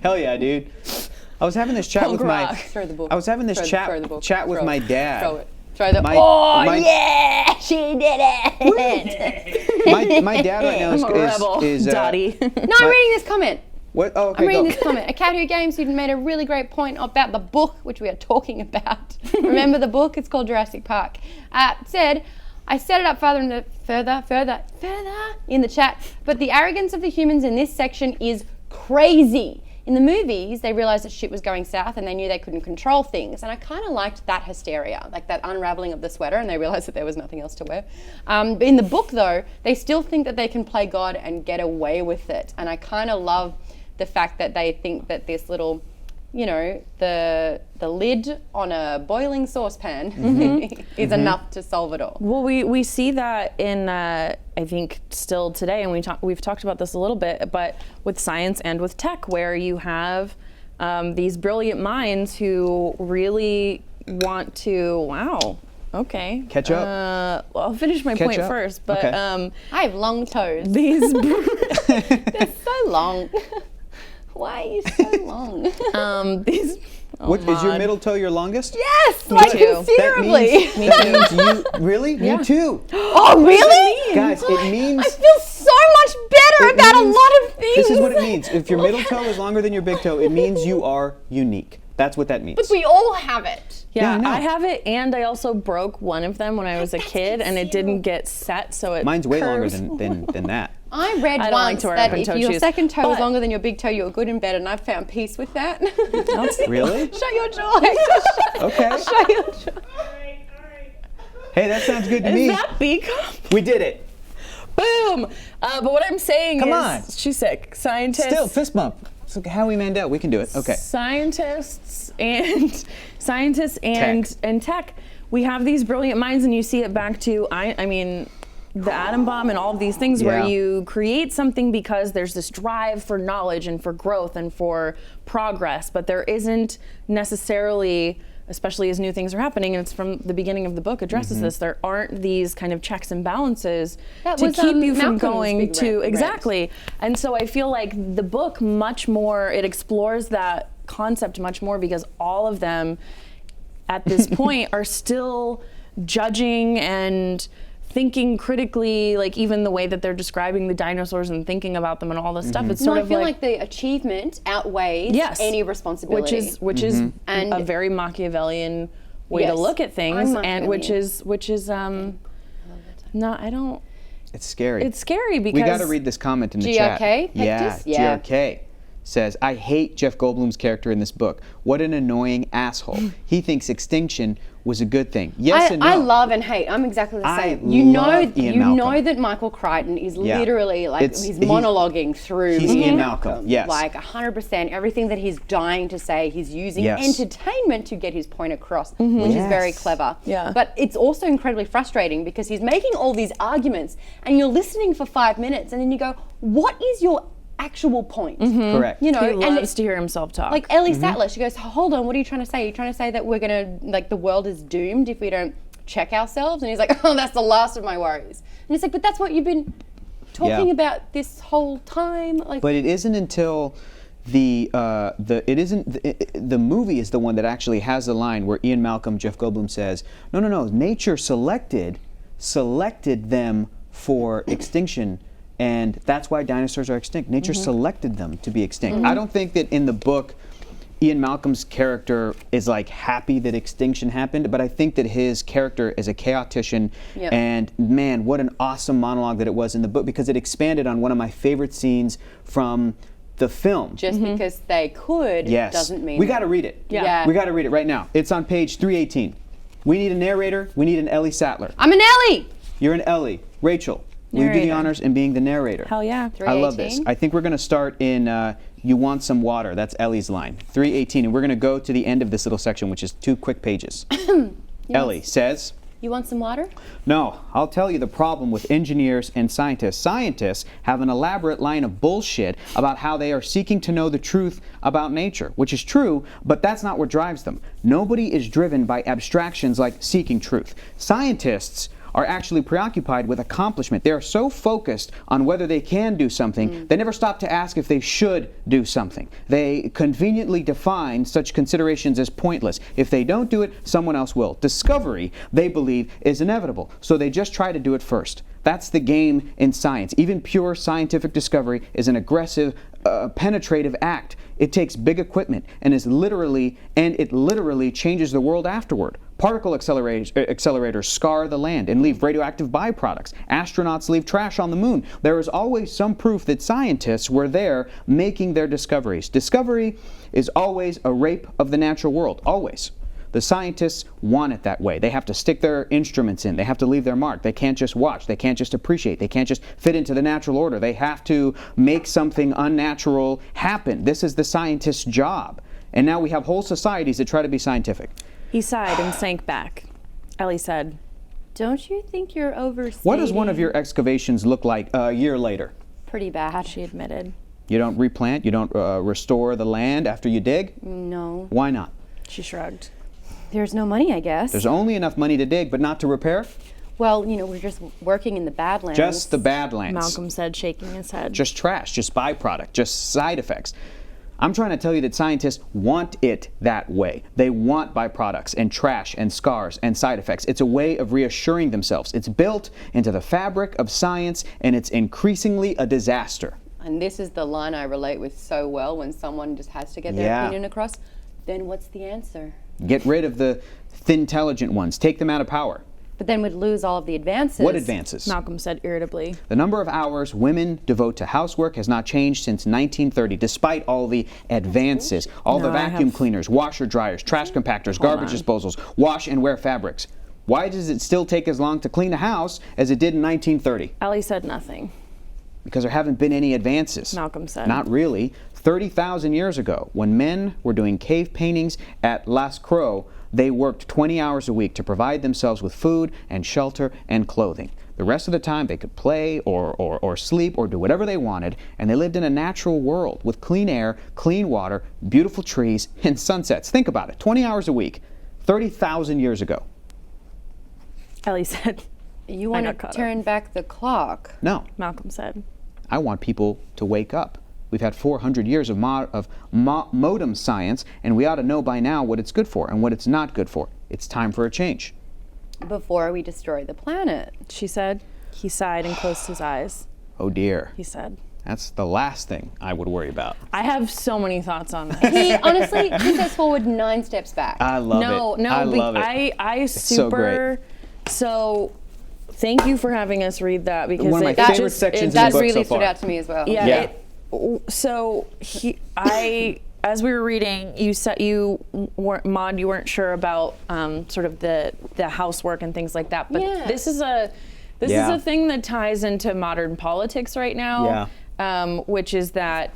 Hell yeah, dude. I was having this chat Punk with my. rock. Throw the book. I was having this Throw the book. chat with Throw my it. dad. Throw it. Throw the. My- yeah, she did it. My dad right now is I'm a rebel, is Dottie. No, I'm reading this comment. What? Oh, okay. I'm reading go. this comment. A Cat Who Games who made a really great point about the book, which we are talking about. Remember the book? It's called Jurassic Park. Said, I set it up further in the chat, but the arrogance of the humans in this section is crazy. In the movies, they realized that shit was going south and they knew they couldn't control things. And I kind of liked that hysteria, like that unraveling of the sweater, and they realized that there was nothing else to wear. But in the book, though, they still think that they can play God and get away with it. And I kind of love the fact that they think that this little, you know, the lid on a boiling saucepan is enough to solve it all. Well, we see that in I think still today, and we've talked about this a little bit, but with science and with tech, where you have these brilliant minds who really want to. Wow. Okay. Catch up. Well, I'll finish my point up. first, but Okay. I have long toes. these. They're so long. Why are you so long? These. What is your middle toe your longest? Yes, like too. considerably. That means you really? Yeah. Me too. Oh, really? Guys, it means I feel so much better it about a means- lot of things. This is what it means. If your middle toe is longer than your big toe, it means you are unique. That's what that means. But we all have it. Yeah, I know. I have it, and I also broke one of them when I was a kid, and it didn't get set, so it. Mine's way longer curves. than that. I read I don't like once to wear that open-toe if your shoes, second toe is but- longer than your big toe, you're good in bed, and I've found peace with that. Really? Shut your jaw. Okay. Shut your jaw. Alright, alright. Hey, that sounds good to Is me. that B cup? We did it. Boom! But what I'm saying Come is, on. she's sick. Scientists. Still, fist bump. So Howie Mandel, we can do it. Okay. Scientists and Tech. and tech. We have these brilliant minds, and you see it back to I mean, the atom bomb and all of these things where Yeah. you create something because there's this drive for knowledge and for growth and for progress, but there isn't necessarily, especially as new things are happening, and it's from the beginning of the book addresses this, there aren't these kind of checks and balances That to was, keep you from Malcolm's going big to rant. exactly. And so I feel like the book much more, it explores that concept much more because all of them at this point are still judging and thinking critically, like even the way that they're describing the dinosaurs and thinking about them and all this stuff. It's No, sort I of feel like the achievement outweighs Yes. any responsibility. which is And- a very Machiavellian way to Yes. look at things, I'm and which is no, I don't. It's scary. It's scary because We got to read this comment in the GRK? chat. Yeah, Hector's? Yeah. GRK says, I hate Jeff Goldblum's character in this book. What an annoying asshole. He thinks extinction was a good thing. Yes and no. I love and hate. I'm exactly the I same. You know, love Ian you know Malcolm. that Michael Crichton is Yeah. literally like he's He's- monologuing through he's Ian Malcolm, yes. like 100%. Everything that he's dying to say, he's using Yes. entertainment to get his point across, which is very Yes. clever. Yeah. But it's also incredibly frustrating because he's making all these arguments, and you're listening for 5 minutes, and then you go, "What is your actual point?" Correct. You know, he and loves to hear himself talk. like Ellie Sattler, she goes, "Hold on, what are you trying to say? Are you trying to say that we're gonna, like, the world is doomed if we don't check ourselves?" And he's like, "Oh, that's the last of my worries." And it's like, "But that's what you've been talking Yeah. about this whole time." Like, But it isn't until the movie is the one that actually has the line where Ian Malcolm, Jeff Goldblum says, no, nature selected them for extinction, and that's why dinosaurs are extinct. Nature selected them to be extinct. I don't think that in the book Ian Malcolm's character is like happy that extinction happened, but I think that his character is a chaotician, Yeah. and man, what an awesome monologue that it was in the book, because it expanded on one of my favorite scenes from the film. just because they could Yes. doesn't mean we got to read it. Yeah. We got to read it right now. It's on page 318. We need a narrator. We need an Ellie Sattler. I'm an Ellie. You're an Ellie. Rachel, will you do the Narrator. honors in being the narrator? hell yeah. I love this. 318. I think we're going to start in You Want Some Water. That's Ellie's line. 318. And we're going to go to the end of this little section, which is 2 quick pages. Ellie says, You want some water? No, I'll tell you the problem with engineers and scientists. Scientists have an elaborate line of bullshit about how they are seeking to know the truth about nature, which is true, but that's not what drives them. Nobody is driven by abstractions like seeking truth. Scientists are actually preoccupied with accomplishment. They are so focused on whether they can do something, they never stop to ask if they should do something. They conveniently define such considerations as pointless. If they don't do it, someone else will. Discovery, they believe, is inevitable, so they just try to do it first. That's the game in science. Even pure scientific discovery is an aggressive, penetrative act. It takes big equipment and it literally changes the world afterward. Particle accelerators scar the land and leave radioactive byproducts. Astronauts leave trash on the moon. There is always some proof that scientists were there making their discoveries. Discovery is always a rape of the natural world, always. The scientists want it that way. They have to stick their instruments in. They have to leave their mark. They can't just watch. They can't just appreciate. They can't just fit into the natural order. They have to make something unnatural happen. This is the scientist's job. And now we have whole societies that try to be scientific. He sighed and sank back. Ellie said, Don't you think you're overstating? What does one of your excavations look like a year later? Pretty bad. she admitted. You don't replant? You don't restore the land after you dig? No. Why not? She shrugged. There's no money, I guess. There's only enough money to dig, but not to repair? Well, we're just working in the Badlands. Just the Badlands. Malcolm said, shaking his head. Just trash, just byproduct, just side effects. I'm trying to tell you that scientists want it that way. They want byproducts and trash and scars and side effects. It's a way of reassuring themselves. It's built into the fabric of science, and it's increasingly a disaster. And this is the line I relate with so well when someone just has to get their opinion across. Then what's the answer? Get rid of the thin-intelligent ones. Take them out of power. But then we'd lose all of the advances. What advances? Malcolm said irritably. The number of hours women devote to housework has not changed since 1930, despite all the advances. All the vacuum cleaners, washer dryers, trash compactors, garbage disposals, wash and wear fabrics. Why does it still take as long to clean a house as it did in 1930? Ellie said nothing. Because there haven't been any advances. Malcolm said. Not really. 30,000 years ago, when men were doing cave paintings at Las Croix, they worked 20 hours a week to provide themselves with food and shelter and clothing. The rest of the time they could play or sleep or do whatever they wanted, and they lived in a natural world with clean air, clean water, beautiful trees, and sunsets. Think about it, 20 hours a week, 30,000 years ago. Ellie said. You want to turn back the clock? No. Malcolm said. I want people to wake up. We've had 400 years of modem science, and we ought to know by now what it's good for and what it's not good for. It's time for a change. Before we destroy the planet, she said. He sighed and closed his eyes. Oh dear. He said. That's the last thing I would worry about. I have so many thoughts on this. He honestly, he steps forward 9 steps back. I love it. No, I love it. I It's so great. So thank you for having us read that, because one of my favorite sections that in the book really so far. stood out to me as well. Yeah. As we were reading, you said Maude, you weren't sure about sort of the housework and things like that, but this is a thing that ties into modern politics right now, which is that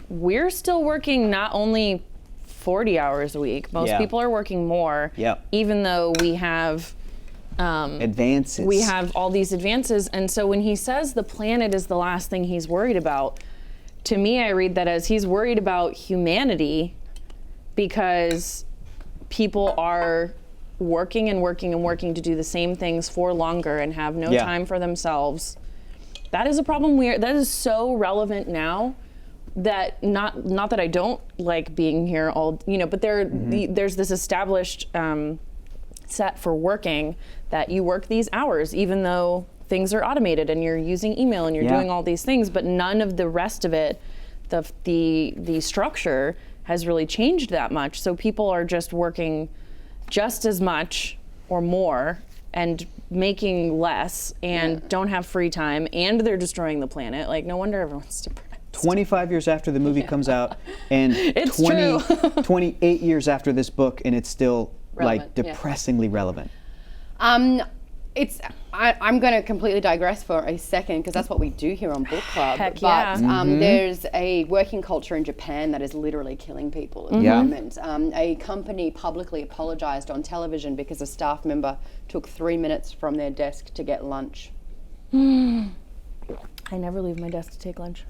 we're still working not only 40 hours a week. Most people are working more, even though we have advances. We have all these advances. And so when he says the planet is the last thing he's worried about, to me, I read that as he's worried about humanity, because people are working and working and working to do the same things for longer and have no time for themselves. That is a problem. That is so relevant now that not that I don't like being here but there's this established set for working, that you work these hours even though things are automated and you're using email and you're doing all these things, but none of the rest of it, the structure has really changed that much. So people are just working just as much or more and making less and don't have free time, and they're destroying the planet. Like, no wonder everyone's depressed. 25 years after the movie comes out, and It's 28 years after this book, and it's still Relevant, like depressingly relevant. I I'm going to completely digress for a second because that's what we do here on Book Club. Heck but yeah. there's a working culture in Japan that is literally killing people at the Yeah. moment. A company publicly apologized on television because a staff member took 3 minutes from their desk to get lunch. I never leave my desk to take lunch.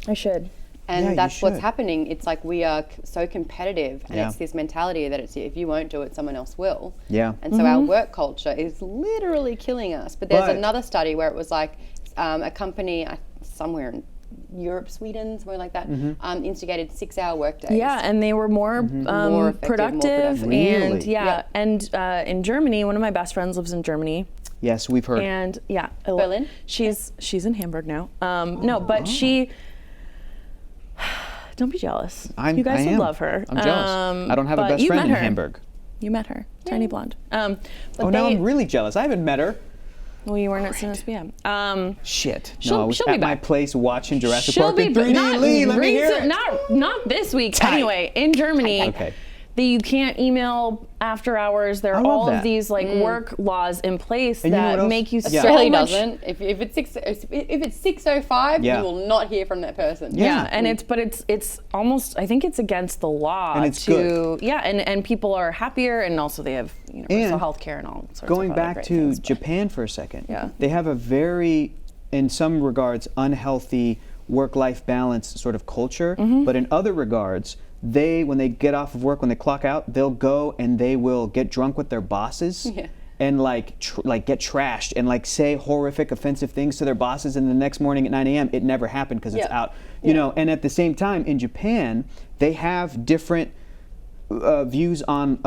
I should. And Yeah, you that's what's should. happening. It's like we are so competitive, and Yeah. it's this mentality that it's if you won't do it, someone else will. Yeah. And so our work culture is literally killing us. But there's another study where it was like a company somewhere in Europe, Sweden, somewhere like that, instigated 6-hour workdays. Yeah, and they were more, More effective, more productive, productive. and Really? yeah, and in Germany, one of my best friends lives in Germany, Yes, we've heard. and yeah, Berlin? She's in Hamburg now. No, but she. Don't be jealous. You guys would am. love her. I'm jealous. I don't have a but best you friend met in her. Hamburg. You met her, tiny blonde. But Oh, now I'm really jealous. I haven't met her. well, you weren't at CNSPM. Shit. She'll- No, I was she'll be at my back. place watching Jurassic She'll Park be in 3D. not Lee, let me hear it. Not this week. Tight. Anyway, in Germany, Okay. you can't email after hours. There I are love all of that. these like work laws in place And you know what that else? make you Yeah. so Australia much. doesn't. If it's 6:05, Yeah. you will not hear from that person. Yeah, and it's almost, I think it's against the law And it's to good. and people are happier, and also they have universal And health care and all sorts Going of other back great to things, but- Japan for a second, Yeah. they have a very, in some regards, unhealthy work-life balance sort of culture, Mm-hmm. but in other regards, when they get off of work, when they clock out, they'll go and they will get drunk with their bosses. Yeah. And like get trashed and like say horrific, offensive things to their bosses, and the next morning at 9 a.m. it never happened because it's Yeah. out, you know. And at the same time, in Japan, they have different views on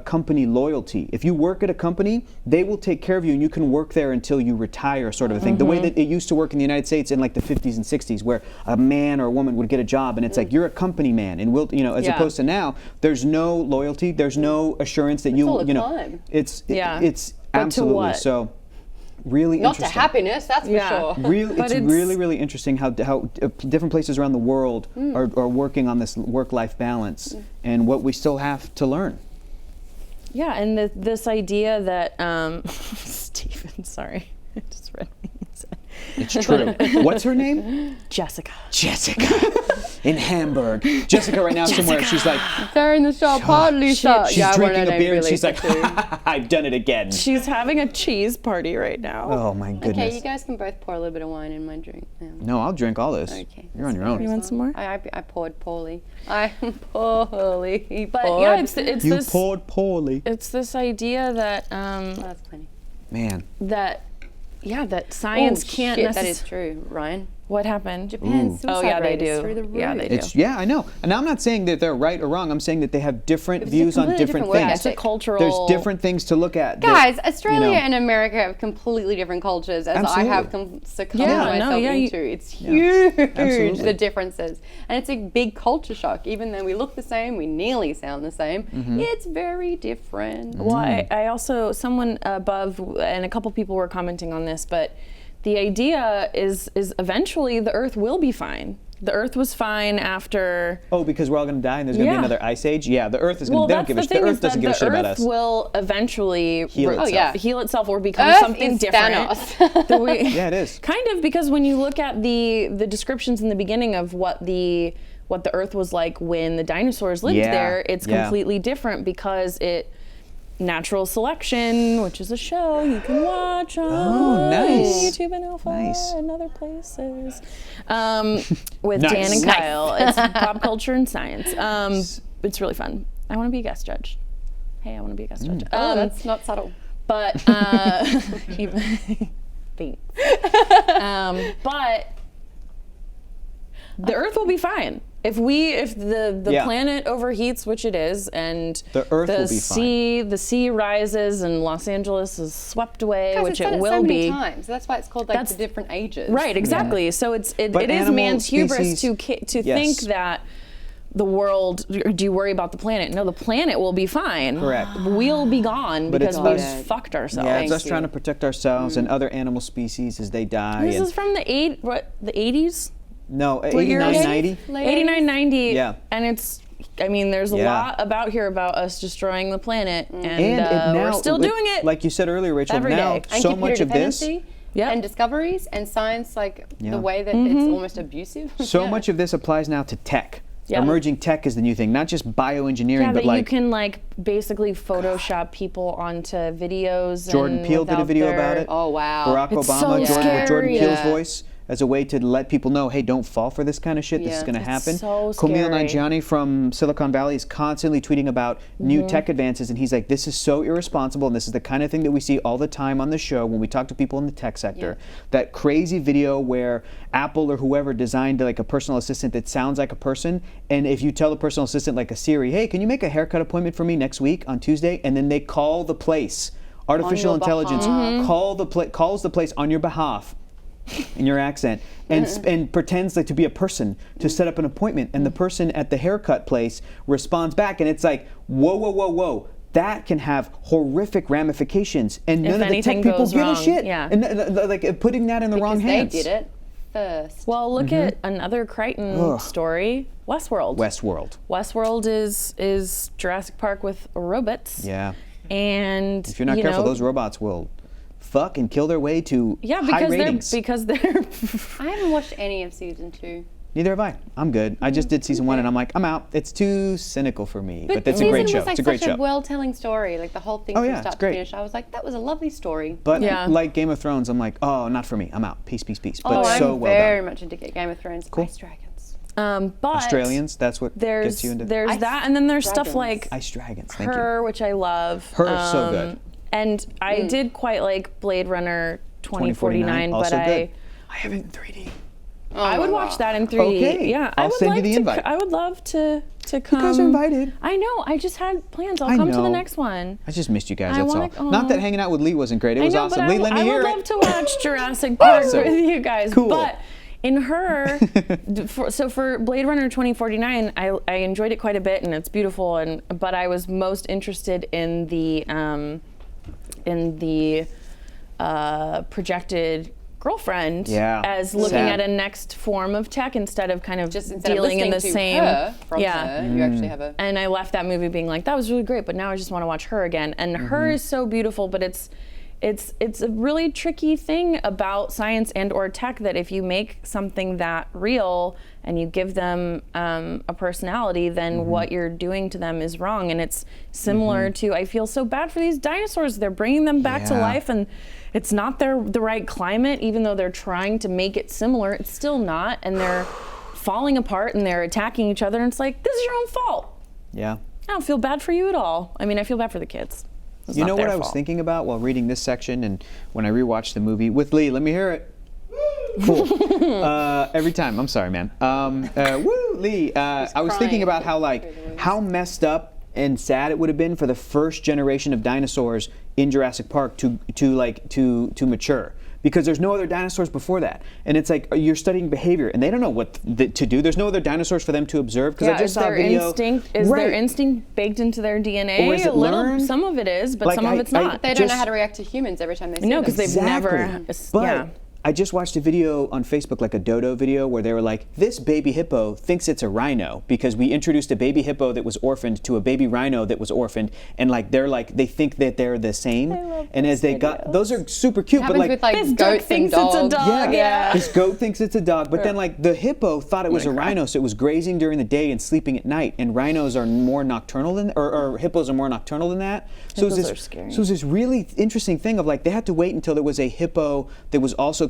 company loyalty. If you work at a company, they will take care of you, and you can work there until you retire, sort of a thing. The way that it used to work in the United States in like the 50s and 60s, where a man or a woman would get a job, and it's like you're a company man, and we'll, you know, as Yeah. opposed to now, there's no loyalty, there's no assurance that you, all a you know, climb. it's Yeah. it's But to absolutely what? so. Really Not to interesting. happiness, that's Yeah. for sure. Really, But it's it's- really, really interesting how different places around the world are working on this work-life balance and what we still have to learn. Yeah, and this idea that Stephen, sorry, I just read what he said. It's true. What's her name? Jessica. Jessica. In Hamburg. Jessica right now somewhere, she's like, They're in the shop, partly shot. she's Yeah, I want drinking her a name beer and really she's like, too. I've done it again. She's having a cheese party right now. Oh my goodness. Okay, you guys can both pour a little bit of wine in my drink now. No, I'll drink all this. Okay. You're on your own. You want some more? I poured poorly. I poorly But poured. yeah, it's You this poured poorly. it's this idea that Oh, that's plenty. Man. that science can't shit, that necessarily. is true, Ryan. What happened? Japan's suicide Oh yeah, they rate is do. through the roof. Yeah, they do. It's I know. And I'm not saying that they're right or wrong. I'm saying that they have different It's a views on completely different different work things. It's a ethic. cultural. There's different things to look at. that, Guys, Australia you know, and America have completely different cultures, as I have succumbed Yeah, myself no, yeah, into. It's huge, absolutely. the differences. And it's a big culture shock. Even though we look the same, we nearly sound the same, it's very different. Well, I also, someone above, and a couple people were commenting on this, but the idea is eventually the Earth will be fine. The Earth was fine after. Oh, because we're all going to die and there's going to be Yeah. another ice age? Yeah, the Earth is going Well, to. They don't that's give the a shit. thing The is Earth doesn't that give a the shit about Earth us. will eventually Heal itself. yeah. heal itself or become Earth something is different. Thanos. Yeah, it is. Kind of, because when you look at the descriptions in the beginning of what the Earth was like when the dinosaurs lived Yeah, there, it's yeah. completely different because Natural Selection, which is a show you can watch on nice. YouTube and Alpha Nice. and other places, with Nice. Dan and Nice. Kyle. It's pop culture and science. It's really fun. I want to be a guest judge. Hey, I want to be a guest judge. Oh, that's not subtle. But even, thanks. But the Earth will be fine if the Yeah. planet overheats, which it is, and The Earth will be the sea rises and Los Angeles is swept away, Guys, which it's it done will so many be. times. That's why it's called like the different ages. Right, exactly. So it But is animal man's hubris species- to Yes. think that the world. Do you worry about the planet? No, the planet will be fine. Correct. We'll be gone But because it's we've us- fucked ourselves. Yeah, it's Thank us trying you. to protect ourselves and other animal species as they die. This and, is from the 80s? no, What year 89, is it? 90? 89, 90. Yeah. And it's I mean, there's a Yeah. lot about here about us destroying the planet, and now, we're still doing it. Like you said earlier, Rachel. every Now, day. And so computer much of this. dependency Yep. and discoveries and science, like Yeah. the way that it's almost abusive. So Yeah. much of this applies now to tech. Yeah. Emerging tech is the new thing, not just bioengineering, Yeah, but that like you can like basically Photoshop people onto videos. Jordan and Peele did a without video their- about it. Oh wow. Barack It's Obama, so with Jordan scary. Peele's Yeah. voice as a way to let people know, hey, don't fall for this kind of shit. This is Yeah. going to It's happen. so Kumail scary. Nanjiani from Silicon Valley is constantly tweeting about new tech advances, and he's like, this is so irresponsible, and this is the kind of thing that we see all the time on the show when we talk to people in the tech sector. That crazy video where Apple or whoever designed like a personal assistant that sounds like a person, and if you tell the personal assistant like a Siri, hey, can you make a haircut appointment for me next week on Tuesday? And then they call the place. Artificial your intelligence behalf. calls the place on your behalf in your accent and pretends like to be a person to set up an appointment, and the person at the haircut place responds back, and it's like, whoa, that can have horrific ramifications, and none of the tech anything people goes give a wrong, shit. yeah. And like putting that in the wrong because they hands. did it first. Well, look at another Crichton story, Westworld. Westworld is Jurassic Park with robots. Yeah. And If you're not you careful, know, those robots will fuck and kill their way to high ratings. because they're I haven't watched any of season 2. Neither have I. I'm good. I just did season 1 and I'm like, I'm out. It's too cynical for me. But that's a season great show. was like It's a great such show. a well-telling story. Like the whole thing Oh, from yeah, start it's great. to finish. I was like, that was a lovely story. But Yeah. like Game of Thrones, I'm like, oh, not for me. I'm out. Peace. But I'm so well very done. much into Game of Thrones. Cool. Ice Dragons. but Australians, that's what There's gets you into there's Ice that, and then there's stuff Dragons. like Ice Dragons. Thank Her, which I love. Her is so good. And I did quite like Blade Runner 2049, but also I good. I have it in 3D. I would watch that in 3D. Okay. Yeah, I'll I would send you like the to. invite. I would love to come. You guys are invited. I know. I just had plans. I'll I come to the know. next one. I just missed you guys. I That's wanna- all. Not that aw. hanging out with Lee wasn't great. It was I know, awesome. but Lee, let me I hear would it. love to watch Jurassic Park Awesome. with you guys. Cool. But in Her, for Blade Runner 2049, I enjoyed it quite a bit, and it's beautiful. But I was most interested in the projected girlfriend as looking Sad. at a next form of tech instead of kind of Just instead dealing of in listening the to same her from her, you actually have a. and I left that movie being like, that was really great, but now I just want to watch Her again. And Her is so beautiful, but it's a really tricky thing about science and or tech, that if you make something that real and you give them a personality, then what you're doing to them is wrong. And it's similar to, I feel so bad for these dinosaurs. They're bringing them back to Yeah. life, and it's not the right climate. Even though they're trying to make it similar, it's still not. And they're falling apart and they're attacking each other. And it's like, this is your own fault. Yeah. I don't feel bad for you at all. I mean, I feel bad for the kids. It's You not know what their I was fault. thinking about while reading this section and when I rewatched the movie with Lee? Let me hear it. Cool. Every time. I'm sorry, man. Woo, Lee. I was thinking crying. about how messed up and sad it would have been for the first generation of dinosaurs in Jurassic Park to mature. Because there's no other dinosaurs before that. And it's like you're studying behavior and they don't know what to do. There's no other dinosaurs for them to observe. Because I just is saw a their video. instinct their instinct baked into their DNA? Or is it a little, learned? some of it is, but Like, some of it's not. They don't know just- how to react to humans every time they see No, them. because they've never. Exactly. But Yeah. I just watched a video on Facebook, like a dodo video, where they were like, this baby hippo thinks it's a rhino because we introduced a baby hippo that was orphaned to a baby rhino that was orphaned, and they think that they're the same. And as they got, those are super cute, but happens like, with like This duck goats and thinks it's a dogs. dog. Yeah. this goat thinks it's a dog, but then like the hippo thought it was a rhino, so it was grazing during the day and sleeping at night. And rhinos are more nocturnal than, or hippos are more nocturnal than that. So Hippos it's are scary. So it's this really interesting thing of like they had to wait until there was a hippo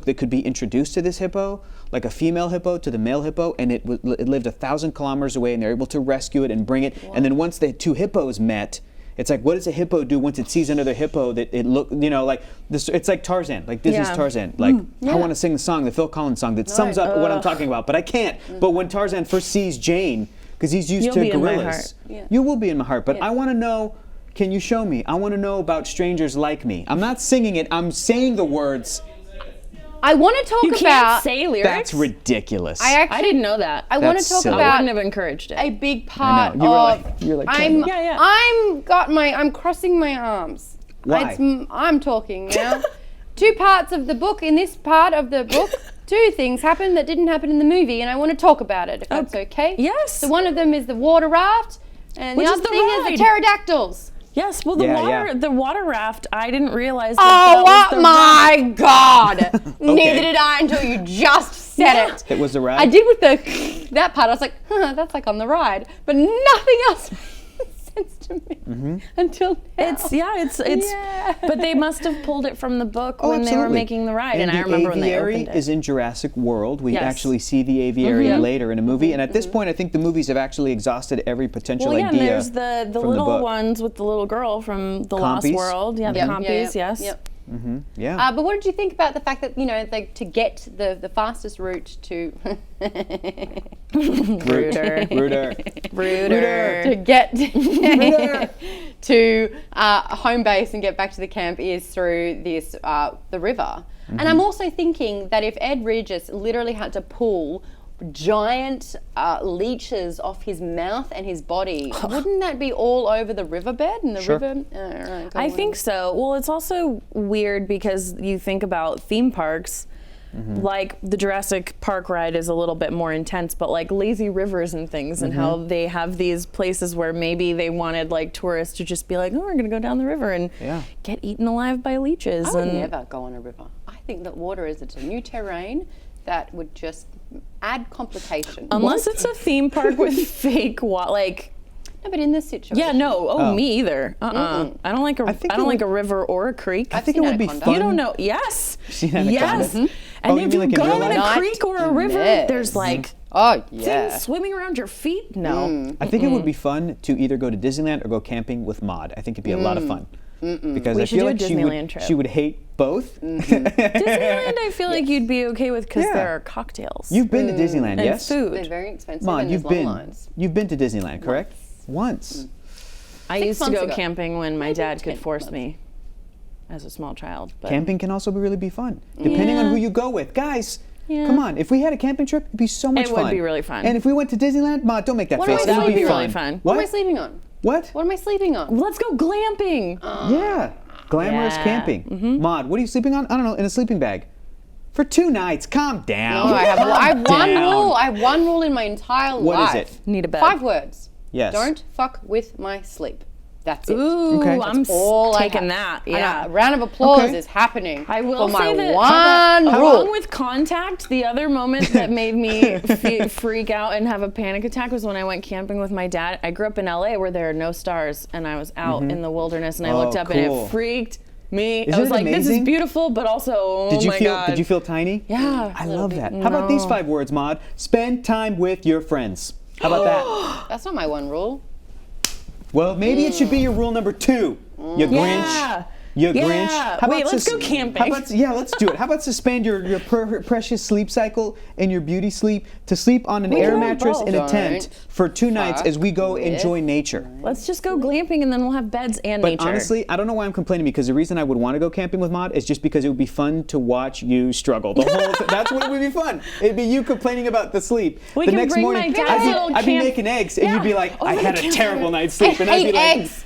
that could be introduced to this hippo, like a female hippo to the male hippo, and it lived 1,000 kilometers away, and they're able to rescue it and bring it. And then once the two hippos met, it's like, what does a hippo do once it sees another hippo that it look, like this? It's like Tarzan, like Disney's Yeah. Tarzan. Like I want to sing the song, the Phil Collins song that sums up what I'm talking about, but I can't. But when Tarzan first sees Jane, because he's used You'll to be in my gorillas, heart. Yeah. you will be in my heart. But I want to know. Can you show me? I want to know about strangers like me. I'm not singing it. I'm saying the words. I want to talk You about. can't say lyrics. That's ridiculous. I didn't know that. I want to That's talk silly. I about wouldn't have encouraged it. a big part You were of. like- you were like, I'm. Yeah, yeah. I'm crossing my arms. Why? I'm talking now. Two parts of the book. In this part of the book, 2 things happened that didn't happen in the movie, and I want to talk about it, if that's okay. Yes. So one of them is the water raft, and Which the is other the thing is ride. the pterodactyls. Yes, well, Yeah, the water raft, I didn't realize Oh, that was the my God! Neither did I until you just said it. It was the ride? I did with that part. I was like, that's like on the ride, but nothing else made sense to me until now. It's Yeah. but they must have pulled it from the book Oh, when they were absolutely. making the ride, and the I remember when they aviary opened it. is in Jurassic World. We Yes. actually see the aviary later in a movie, and at this point, I think the movies have actually exhausted every potential Well, yeah, and idea. there's the from little book. ones with the little girl from the Lost Compies. World. Yeah, the Yep. compies, yes. Yep. Yeah. But what did you think about the fact that, like, to get the fastest route to Ruder. Ruder. Ruder. to get to home base and get back to the camp is through this the river. And I'm also thinking that if Ed Regis literally had to pull giant leeches off his mouth and his body, wouldn't that be all over the riverbed and the Sure. river? Right, go I on. think so. Well, it's also weird because you think about theme parks, like the Jurassic Park ride is a little bit more intense, but like lazy rivers and things, and how they have these places where maybe they wanted like tourists to just be like, oh, we're gonna go down the river and Yeah. get eaten alive by leeches. I would and never go on a river. I think that water is a new terrain that would just add complication. unless it's a theme park with fake like. No, but in this situation. Yeah, no. Oh. Me either. I don't like a. I think don't it like a would- river or a creek. I think it seen would be Anaconda. fun. You don't know. Yes. Seen Anaconda? Yes. And Oh, you if mean you like in go real in life? a Not creek or a river, this. there's like Oh, things yeah. swimming around your feet. No. I think it would be fun to either go to Disneyland or go camping with Maude. I think it'd be a lot of fun. Because We I should feel do a like Disneyland trip. she would hate both. Disneyland, I feel like you'd be okay with because Yeah. there are cocktails. You've been to Disneyland, and yes? They're food. very expensive Maude, and there's long lines. you've been to Disneyland, correct? Once. I 6 used to months go ago. camping when my Maybe dad could 10 force months. me as a small child. But Camping can also really be fun, depending on Yeah. who you go with. Guys, Yeah. come on. If we had a camping trip, it'd be so much It fun. would be really fun. And if we went to Disneyland, Maude, don't make that What am face. I It would saying? be That would be really fun. What am I What? sleeping on? What? What am I sleeping on? let's go glamping. Yeah. Glamorous Yeah. camping. Maude, what are you sleeping on? I don't know, in a sleeping bag. For 2 nights. Calm down. No, I have one Down. rule. I have one rule in my entire What is life. it? Need a bed. 5 words. Yes. Don't fuck with my sleep. That's it. Ooh, Okay. I'm All I taking have. that. Yeah. A round of applause Okay. is happening. I will for my say that one along rule. with Contact, the other moment that made me freak out and have a panic attack was when I went camping with my dad. I grew up in LA where there are no stars, and I was out in the wilderness, and I looked up and cool. it freaked me. Isn't I was it like, this is amazing? beautiful, but also, oh Did you my feel God. did you feel tiny? Yeah. I love that. How about these 5 words, Maude? Spend time with your friends. How about that? That's not my one rule. Well, maybe it should be your rule number 2. You Yeah. Grinch. You Yeah. Grinch. How Wait, about let's go camping. How about, yeah, let's do it. How about suspend your precious sleep cycle and your beauty sleep to sleep on an We air can have mattress both. in a tent Don't for 2 nights as we go with enjoy nature. Let's just go glamping, and then we'll have beds and But nature. honestly, I don't know why I'm complaining, because the reason I would want to go camping with Maude is just because it would be fun to watch you struggle. The whole that's what it would be fun. It'd be you complaining about the sleep. We the can next bring morning, my dad's little I'd be camp- making eggs, and Yeah, you'd be like, I over had the a campfire. terrible night's sleep, and I I'd be hate like, eggs.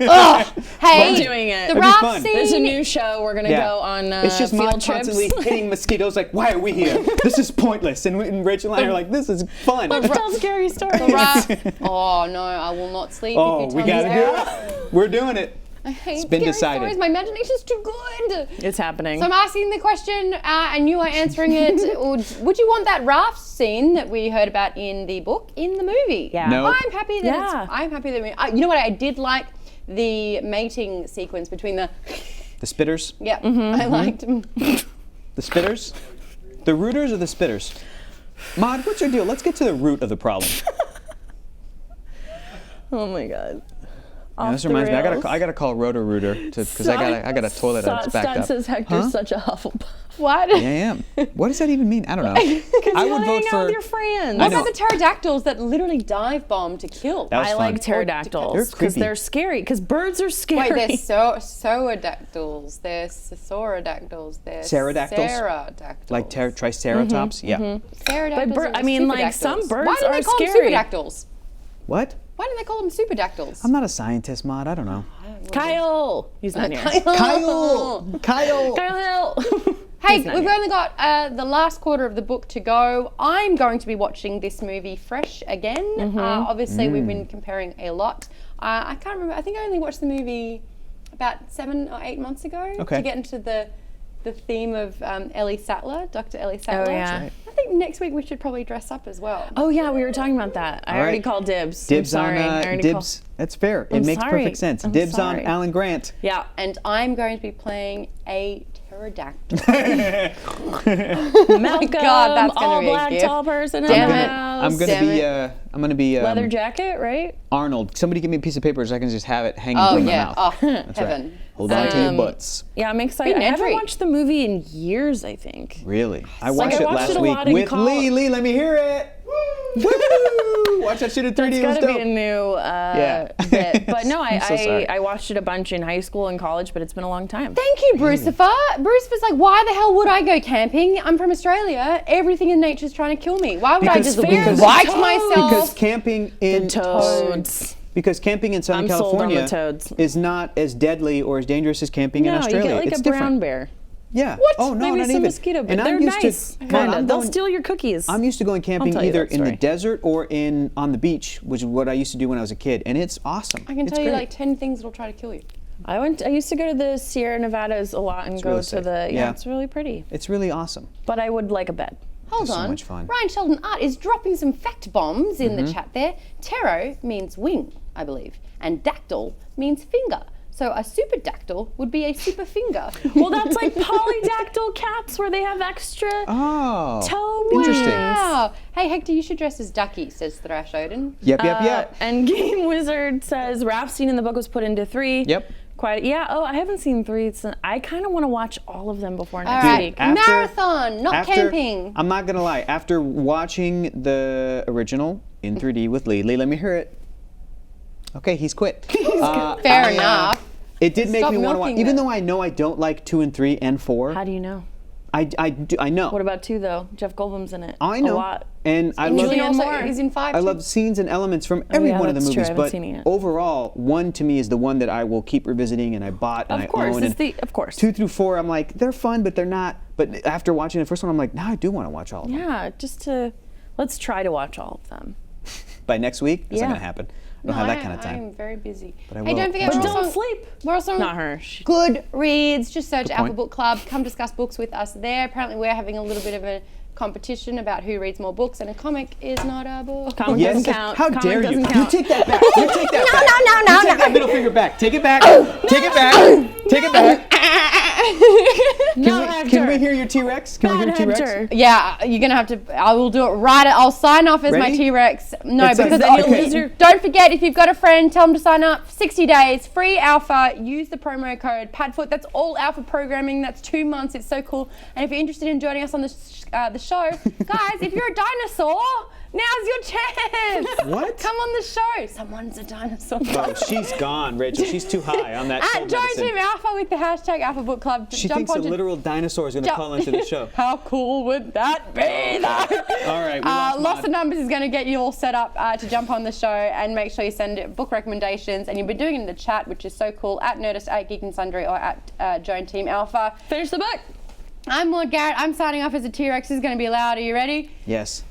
Ugh. Hey, We're doing it. the It'd be raft fun. scene. There's a new show. We're gonna go on it's just field Maude trips. constantly hitting mosquitoes. Like, why are we here? This is pointless. And Rachel and I are like, this is fun. Let's tell scary stories. The raft. Oh no, I will not sleep Oh, if you we tell gotta me do that. it. We're doing it. I hate It's been scary decided. stories. My imagination's too good. It's happening. So I'm asking the question, and you are answering it. Would you want that raft scene that we heard about in the book in the movie? Yeah. No. I'm happy that Yeah. I'm happy that you know what, I did like the mating sequence between the The spitters? yeah. I liked The spitters? The rooters or the spitters? Maude, what's your deal? Let's get to the root of the problem. Oh my God. Yeah, this reminds me, I gotta call Roto-Rooter because I got a toilet that's backed Stott up. says Hector's such a Hufflepuff. what? Yeah, I am. What does that even mean? I don't know. I You would want to vote hang for. out with your friends. I What know. about the pterodactyls that literally dive bomb to kill? That was I fun. like pterodactyls They're because creepy. they're scary. Because birds are scary. Wait, they're soadactyls, they're saurodactyls, they're Pterodactyls? pterodactyls. Like Triceratops? Yeah. Pterodactyls But are I mean, like, some superdactyls. birds Why do are they call scary. them superdactyls? What? Why do they call them superdactyls? I'm not a scientist, Maude. I don't know. Kyle. He's not here. Kyle! Kyle! Kyle Hill. Hey, He's not we've here. only got the last quarter of the book to go. I'm going to be watching this movie fresh again. Obviously, we've been comparing a lot. I can't remember. I think I only watched the movie about 7 or 8 months ago Okay. to get into the theme of Ellie Sattler, Dr. Ellie Sattler. Oh, yeah. right. I think next week we should probably dress up as well. Oh yeah, we were talking about that. I All already right. called dibs. Dibs I'm on sorry. I already dibs. That's fair. It I'm makes sorry. perfect sense. I'm Dibs sorry. on Alan Grant. Yeah. And I'm going to be playing a pterodactyl. Malcolm, God, that's gonna all be a black gift. tall person in Damn the it. house. I'm gonna be leather jacket, right? Arnold. Somebody give me a piece of paper so I can just have it hanging Oh, from my yeah. mouth. Oh, That's right. heaven. Hold on to your butts. Yeah, I'm excited. Good I haven't entry. watched the movie in years, I think. Really? I like watched I it watched last it a week lot in with college. Lee. Lee, let me hear it. Woo! Watch that shit in 3D. It's It was gotta be dope. a new Yeah. bit. But no, I'm so sorry. I watched it a bunch in high school and college, but it's been a long time. Thank you, Brucifer. Brucifer's like, why the hell would I go camping? I'm from Australia. Everything in nature's trying to kill me. Why would I Because- just because- write myself? Because camping in Toads. Because camping in Southern I'm sold on California the toads. is not as deadly or as dangerous as camping in No, Australia. you get like it's a brown different. bear. Yeah. What? Oh no, Maybe not some even. mosquito bear. And They're I'm used nice. to. Kinda. I'm They'll going- steal your cookies. I'm used to going camping tell you either that in the story. desert or on the beach, which is what I used to do when I was a kid, and it's awesome. I can It's tell you great. like 10 things that'll try to kill you. I used to go to the Sierra Nevadas a lot and go really to safe. the Yeah. it's really pretty. It's really awesome. But I would like a bed. Hold It's so on. much fun. Ryan Sheldon Art is dropping some fact bombs in the chat there. Ptero means wing, I believe, and dactyl means finger. So a superdactyl would be a super finger. Well, that's like polydactyl cats where they have extra Oh. toe Interesting. wings. Wow. Hey, Hector, you should dress as Ducky, says Thrash Odin. Yep. And Game Wizard says Raph's scene in the book was put into 3. Yep. Quite. Yeah. Oh, I haven't seen 3. I kind of want to watch all of them before All next right. week. After- Marathon, not camping. I'm not gonna lie. After watching the original in 3D with Lee, let me hear it. Okay, he's quit. Fair enough. It did make Stop me want to watch, milking even it. though I know I don't like 2 and 3 and 4. How do you know? I know. What about 2 though? Jeff Goldblum's in it. I know. A lot. And I And love. Julianne Julianne also Moore. is in 5 I too. love scenes and elements from every yeah, one of the that's true. movies, I haven't but seen it yet. overall, 1 to me is the one that I will keep revisiting and I bought and Of I course, own. it's And of course. 2 through 4, I'm like, they're fun, but they're not. But after watching the first one, I'm like, now I do want to watch all of them. Yeah, let's try to watch all of them. By next week, it's not Yeah. gonna happen. I don't have that kind of time. I'm very busy. But I Hey, will don't forget, catch we're up. also, Don't sleep. we're also on Not her. Goodreads. Just search Alpha point. Book Club. Come discuss books with us there. Apparently, we're having a little bit of a competition about who reads more books, and a comic is not a book. Comic Yes, doesn't count. how Comic dare you? doesn't You count. take that back. You take that back. No. You take that middle finger back. Take it back. Take it back. Take it back. No, Can we hear your T-Rex? Can we hear Bad T-Rex? Hector. Yeah, you're gonna have to. I will do it right. I'll sign off as my Ready? T-Rex. No, It's a- because then you'll okay. lose your. don't forget, if you've got a friend, tell them to sign up. 60 days, free alpha. Use the promo code PADFOOT. That's all alpha programming. That's 2 months. It's so cool. And if you're interested in joining us on the show, guys, if you're a dinosaur, now's your chance. What? Come on the show. Someone's a dinosaur. Oh, she's gone, Rachel. She's too high on that. At cold Joe medicine. Team Alpha with the hashtag Alpha Book Club. She Jump thinks a onto- literal dinosaur is going to jump- call into the show. How cool would that be, though? All right, we lost Lots Maude. of Numbers is going to get you all set up to jump on the show, and make sure you send book recommendations, and you've been doing it in the chat, which is so cool, at Nerdist, at Geek and Sundry, or at Joan Team Alpha. Finish the book. I'm Maude Garrett. I'm signing off as a T-Rex. This is going to be loud. Are you ready? Yes.